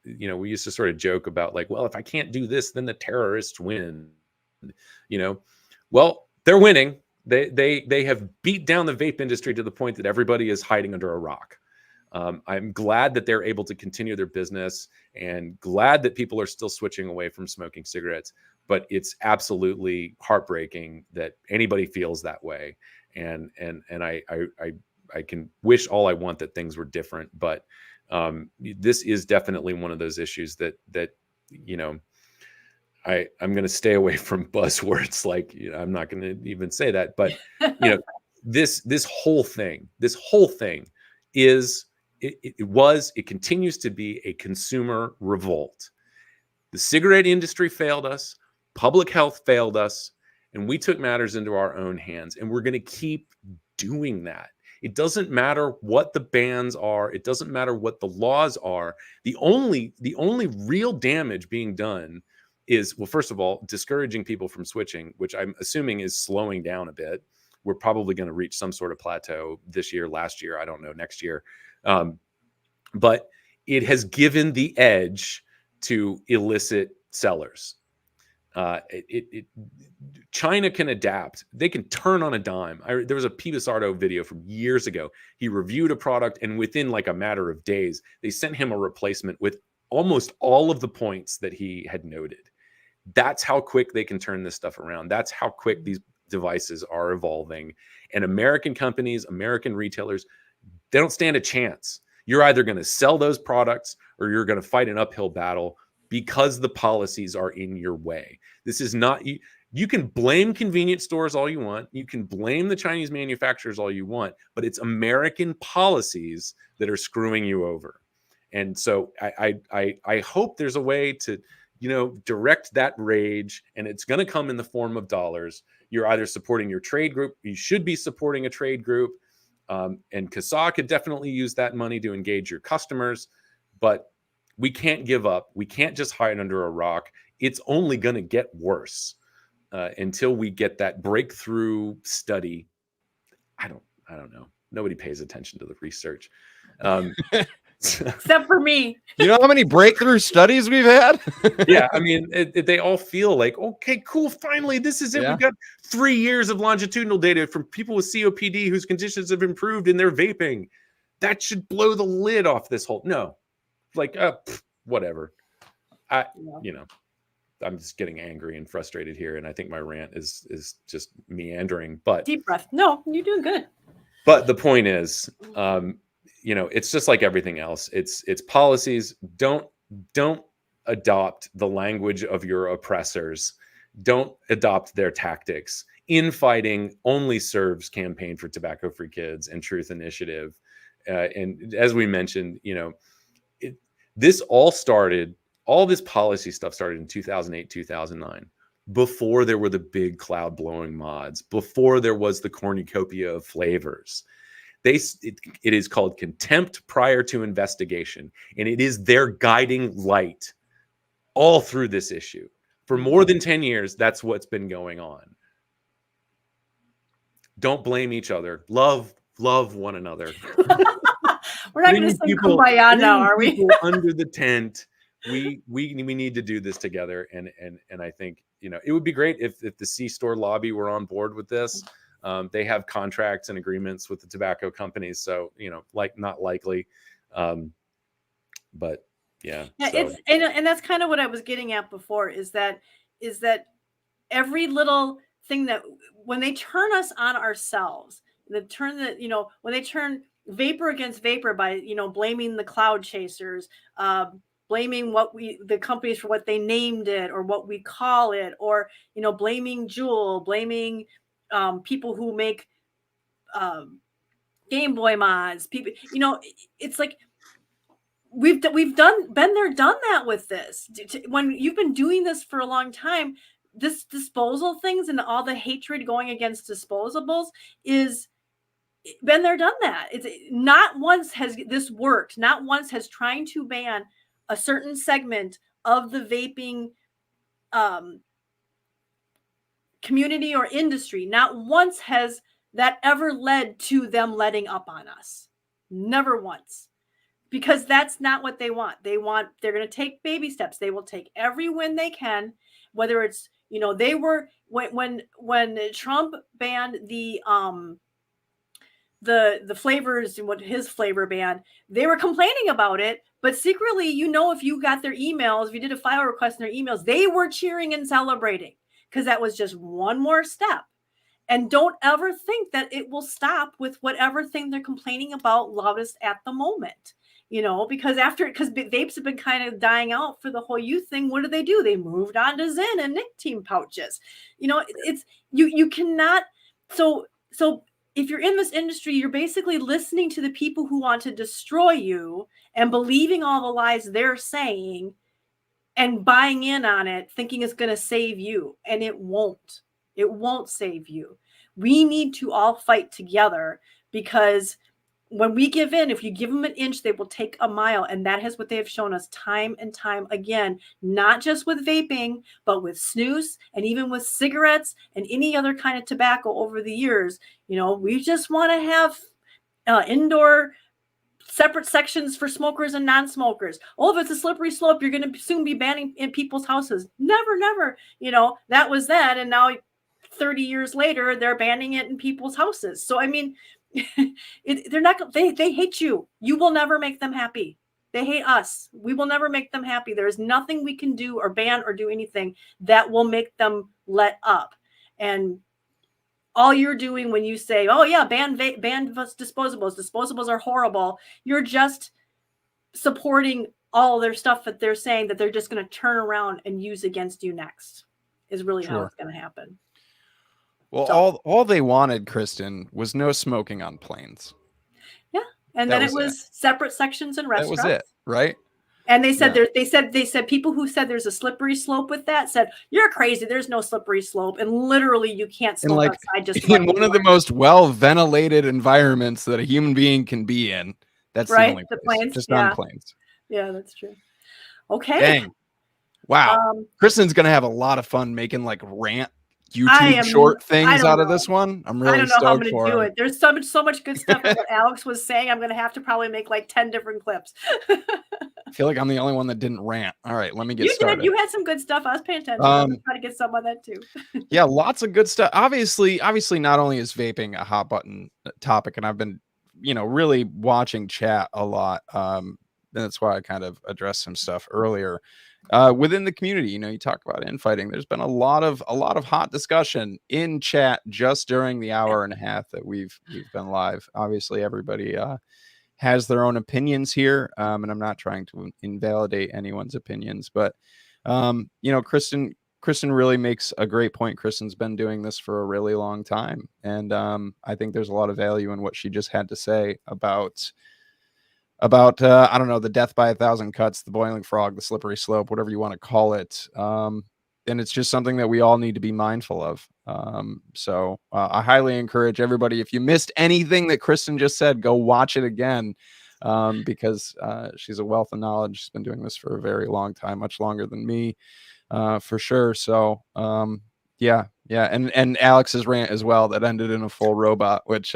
we used to sort of joke about like, well, if I can't do this, then the terrorists win. Well, they're winning. They have beat down the vape industry to the point that everybody is hiding under a rock. I'm glad that they're able to continue their business and glad that people are still switching away from smoking cigarettes. But it's absolutely heartbreaking that anybody feels that way. And I can wish all I want that things were different. But this is definitely one of those issues that I'm going to stay away from buzzwords. Like, I'm not going to even say that, but this whole thing is, it continues to be a consumer revolt. The cigarette industry failed us, public health failed us, and we took matters into our own hands. And we're going to keep doing that. It doesn't matter what the bans are. It doesn't matter what the laws are. The only real damage being done is, well, first of all, discouraging people from switching, which I'm assuming is slowing down a bit. We're probably going to reach some sort of plateau this year, last year, I don't know, next year. But it has given the edge to illicit sellers. China can adapt. They can turn on a dime. There was a P. Bissardo video from years ago. He reviewed a product, and within like a matter of days, they sent him a replacement with almost all of the points that he had noted. That's how quick they can turn this stuff around. That's how quick these devices are evolving. And American companies, American retailers, they don't stand a chance. You're either going to sell those products or you're going to fight an uphill battle because the policies are in your way. This is not, you can blame convenience stores all you want. You can blame the Chinese manufacturers all you want, but it's American policies that are screwing you over. And so I hope there's a way to, direct that rage, and it's going to come in the form of dollars. You're either supporting your trade group. You should be supporting a trade group. And CASAA could definitely use that money to engage your customers, but we can't give up. We can't just hide under a rock. It's only going to get worse until we get that breakthrough study. I don't know. Nobody pays attention to the research. Except for me. You know how many breakthrough studies we've had? Yeah, I mean, they all feel like, okay, cool, finally, this is it. Yeah. We've got 3 years of longitudinal data from people with COPD whose conditions have improved in their vaping. That should blow the lid off this whole, no, like, whatever. I'm just getting angry and frustrated here, and I think my rant is just meandering. But deep breath. No, you're doing good. But the point is, it's just like everything else. It's policies. Don't adopt the language of your oppressors. Don't adopt their tactics. Infighting only serves Campaign for Tobacco-Free Kids and Truth Initiative. And as we mentioned, all this policy stuff started in 2008, 2009, before there were the big cloud blowing mods, before there was the cornucopia of flavors. It is called contempt prior to investigation, and it is their guiding light all through this issue. For more than 10 years, that's what's been going on. Don't blame each other. Love one another. We're not going to sing Kumbaya now, are we? Under the tent. We need to do this together, and I think it would be great if the C-store lobby were on board with this. They have contracts and agreements with the tobacco companies, so not likely, but yeah. Yeah, so. And that's kind of what I was getting at before. Is that every little thing that when they turn us on ourselves, when they turn vapor against vapor by, blaming the cloud chasers, blaming the companies for what they named it or what we call it, or, blaming Juul, blaming people who make Game Boy mods, people, it's like we've been there, done that with this. When you've been doing this for a long time, this disposal things and all the hatred going against disposables is been there, done that. It's not once has this worked. Not once has trying to ban a certain segment of the vaping community or industry. Not once has that ever led to them letting up on us. Never once. Because that's not what they want. They're going to take baby steps. They will take every win they can, whether it's, they were, when Trump banned the flavors and what his flavor ban, they were complaining about it, but secretly, if you got their emails, if you did a file request in their emails, they were cheering and celebrating because that was just one more step. And don't ever think that it will stop with whatever thing they're complaining about loudest at the moment. Because vapes have been kind of dying out for the whole youth thing. What do? They moved on to Zyn and nicotine pouches. It's you cannot. So if you're in this industry, you're basically listening to the people who want to destroy you and believing all the lies they're saying and buying in on it, thinking it's going to save you. And it won't. It won't save you. We need to all fight together, because when we give in, if you give them an inch, they will take a mile. And that is what they have shown us time and time again, not just with vaping, but with snus and even with cigarettes and any other kind of tobacco over the years. We just want to have indoor separate sections for smokers and non-smokers. Oh, if it's a slippery slope, you're going to soon be banning in people's houses. Never. That was then. And now 30 years later, they're banning it in people's houses. So, I mean, they're not, they hate you. You will never make them happy. They hate us. We will never make them happy. There is nothing we can do or ban or do anything that will make them let up. And all you're doing when you say, oh yeah, ban disposables. Disposables are horrible. You're just supporting all their stuff that they're saying that they're just going to turn around and use against you next, is really how it's going to happen. Well, so, all they wanted, Kristen, was no smoking on planes. Yeah, and then it was separate sections in restaurants. That was it, right? And they said they said people who said there's a slippery slope with that said, you're crazy. There's no slippery slope, and literally you can't smoke outside. Just in one of the most well ventilated environments that a human being can be in. That's right. The only place. Planes, just on planes. Yeah, that's true. Okay. Dang. Wow. Kristen's gonna have a lot of fun making like rant YouTube short things out of this one. I'm really stoked for it. I don't know how I'm going to do it. There's so much good stuff that Alex was saying. I'm going to have to probably make like 10 different clips. I feel like I'm the only one that didn't rant. All right, let me get started. You had some good stuff. I was paying attention. I'm trying to get some of that too. Yeah, lots of good stuff. Obviously, not only is vaping a hot button topic, and I've been, really watching chat a lot. That's why I kind of addressed some stuff earlier. Within the community, you talk about infighting. There's been a lot of hot discussion in chat just during the hour and a half that we've been live. Obviously, everybody has their own opinions here, and I'm not trying to invalidate anyone's opinions, but Kristen really makes a great point. Kristen's been doing this for a really long time, and I think there's a lot of value in what she just had to say about I don't know, the death by 1,000 cuts, the boiling frog, the slippery slope, whatever you want to call it. And it's just something that we all need to be mindful of. So I highly encourage everybody, if you missed anything that Kristen just said, go watch it again, because she's a wealth of knowledge. She's been doing this for a very long time, much longer than me, for sure. So yeah. And Alex's rant as well, that ended in a full robot, which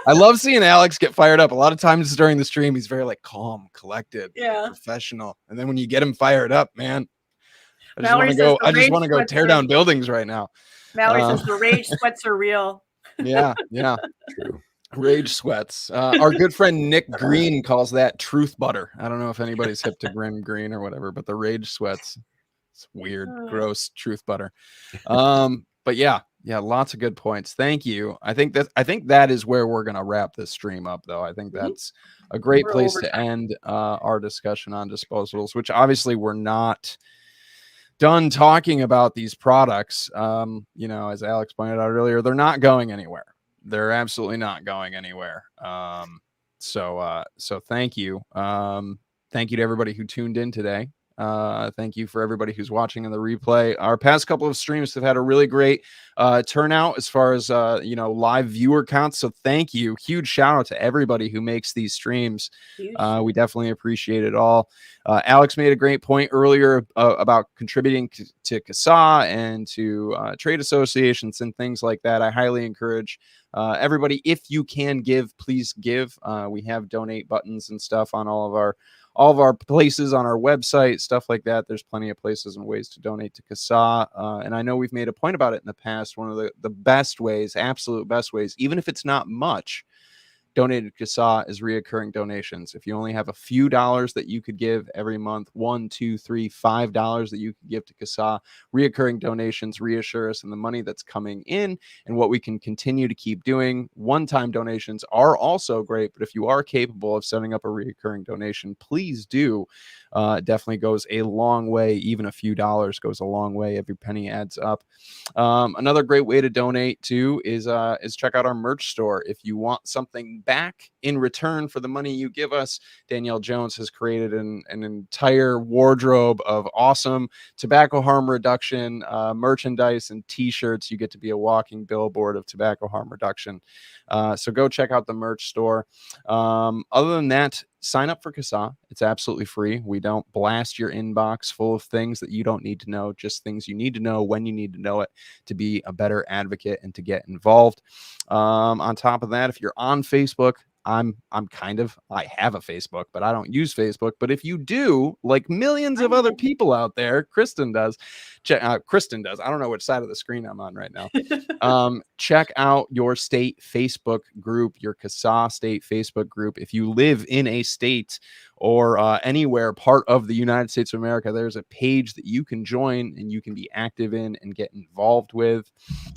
I love seeing Alex get fired up. A lot of times during the stream, he's very calm, collected, professional. And then when you get him fired up, man, I just want to go tear down buildings right now. Mallory says the rage sweats are real. Yeah. True. Rage sweats. Our good friend Nick Green calls that truth butter. I don't know if anybody's hip to Grim Green or whatever, but the rage sweats. It's weird, gross truth butter. But yeah, lots of good points. Thank you. I think that is where we're gonna wrap this stream up, though. I think that's a great place to end our discussion on disposables, which obviously we're not done talking about these products. As Alex pointed out earlier, they're not going anywhere. They're absolutely not going anywhere. So thank you. Thank you to everybody who tuned in today. Thank you for everybody who's watching in the replay. Our past couple of streams have had a really great turnout as far as live viewer counts. So thank you. Huge shout out to everybody who makes these streams. We definitely appreciate it all. Alex made a great point earlier about contributing to CASAA and to trade associations and things like that. I highly encourage everybody, if you can give, please give. We have donate buttons and stuff on all of our places on our website, stuff like that. There's plenty of places and ways to donate to CASAA. And I know we've made a point about it in the past. One of the best ways, absolute best ways, even if it's not much, donated to CASAA is reoccurring donations. If you only have a few dollars that you could give every month, $1, $2, $3, $5 that you could give to CASAA, reoccurring donations reassure us in the money that's coming in and what we can continue to keep doing. One-time donations are also great, but if you are capable of setting up a reoccurring donation, please do. It definitely goes a long way. Even a few dollars goes a long way. Every penny adds up. Another great way to donate too is check out our merch store. If you want something back in return for the money you give us, Danielle Jones has created an entire wardrobe of awesome tobacco harm reduction merchandise and t-shirts. You get to be a walking billboard of tobacco harm reduction. So go check out the merch store. Other than that, sign up for CASAA. It's absolutely free. We don't blast your inbox full of things that you don't need to know, just things you need to know when you need to know it to be a better advocate and to get involved. On top of that, if you're on Facebook, I have a Facebook, but I don't use Facebook. But if you do, like millions of other people out there, Kristen does. Kristen does. I don't know which side of the screen I'm on right now. Check out your state Facebook group, your CASAA state Facebook group. If you live in a state or anywhere part of the United States of America, there's a page that you can join and you can be active in and get involved with.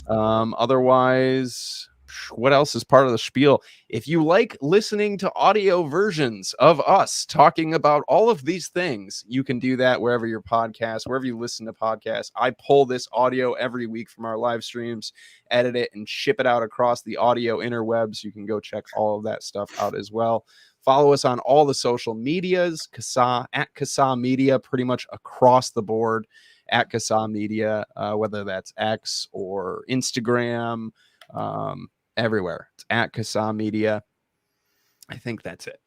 Otherwise, what else is part of the spiel? If you like listening to audio versions of us talking about all of these things, you can do that wherever you listen to podcasts. I pull this audio every week from our live streams, edit it, and ship it out across the audio interwebs. You can go check all of that stuff out as well. Follow us on all the social medias, CASAA, at CASAA Media, pretty much across the board, at CASAA Media, whether that's X or Instagram, everywhere. It's at CASAA Media. I think that's it.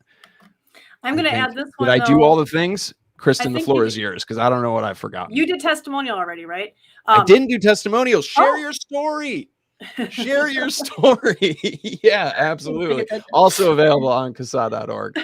I'm going to add this one. Did I do all the things? Kristen, the floor is yours because I don't know what I've forgotten. You did testimonial already, right? I didn't do testimonials. Share your story. Share your story. Yeah, absolutely. Also available on CASAA.org.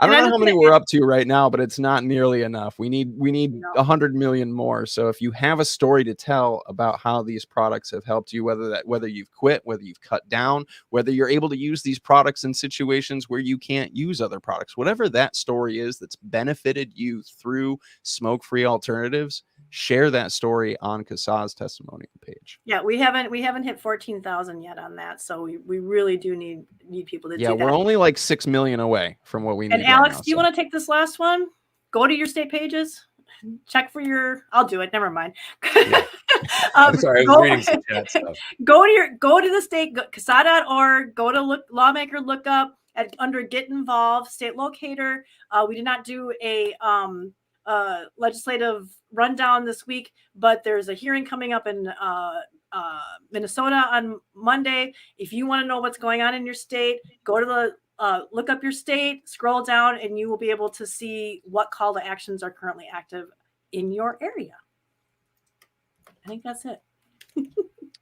I don't know how many we're up to right now, but it's not nearly enough. We need 100 million more. So if you have a story to tell about how these products have helped you, whether you've quit, whether you've cut down, whether you're able to use these products in situations where you can't use other products, whatever that story is that's benefited you through smoke-free alternatives, share that story on CASAA's testimonial page. Yeah, we haven't hit 14,000 yet on that, so we really do need people to do that. Yeah, we're only like 6 million away from what we need. And Alex, do you want to take this last one? Go to your state pages, check for your. I'll do it. Never mind. Yeah. I'm sorry, I was reading some chat stuff. Go to the state CASAA.org. Go to lawmaker lookup under Get Involved State Locator. We did not do a legislative rundown this week, but there's a hearing coming up in Minnesota on Monday. If you want to know what's going on in your state, go to the look up your state, scroll down, and you will be able to see what call to actions are currently active in your area. I think that's it.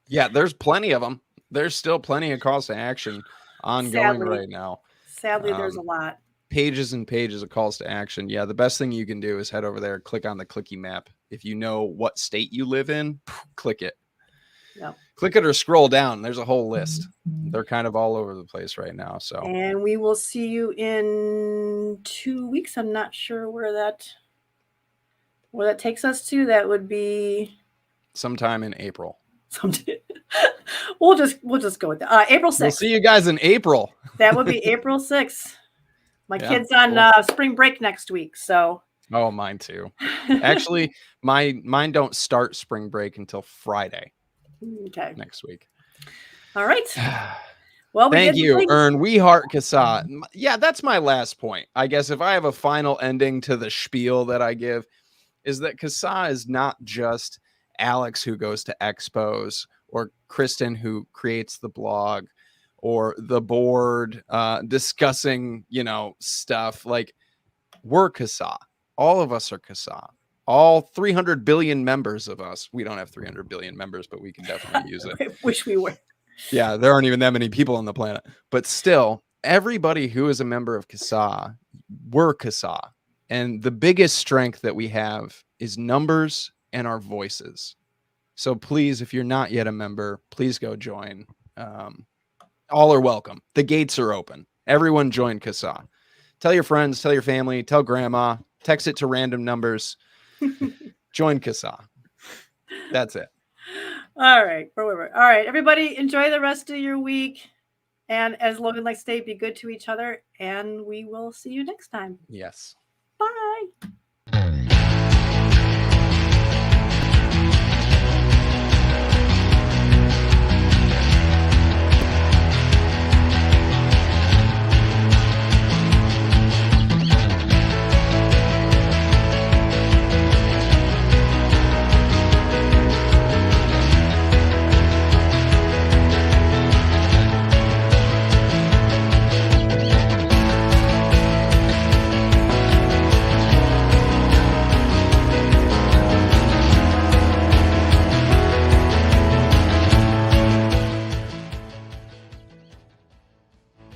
Yeah, there's plenty of them. There's still plenty of calls to action ongoing right now. Sadly, there's a lot. Pages and pages of calls to action. Yeah, the best thing you can do is head over there, click on the clicky map. If you know what state you live in, click it. Yep. Click it or scroll down. There's a whole list. They're kind of all over the place right now. So, and we will see you in 2 weeks. I'm not sure where that Where that takes us to, that would be sometime in April. We'll just go with that. April 6th. We'll see you guys in April. That would be April 6th. My kid's on spring break next week, so. Oh, mine too. Actually, mine don't start spring break until Friday. Okay. Next week. All right. Well, thank you, Ern. We heart CASAA. Yeah, that's my last point. I guess if I have a final ending to the spiel that I give, is that CASAA is not just Alex who goes to expos, or Kristen who creates the blog, or the board discussing, stuff. Like, we're CASAA. All of us are CASAA. All 300 billion members of us. We don't have 300 billion members, but we can definitely use it. I wish we were. Yeah, there aren't even that many people on the planet. But still, everybody who is a member of CASAA, we're CASAA. And the biggest strength that we have is numbers and our voices. So please, if you're not yet a member, please go join. All are welcome. The gates are open. Everyone join CASAA. Tell your friends, tell your family, tell grandma, text it to random numbers. Join CASAA. That's it. All right. All right. Everybody, enjoy the rest of your week. And as Logan likes to say, be good to each other. And we will see you next time. Yes. Bye.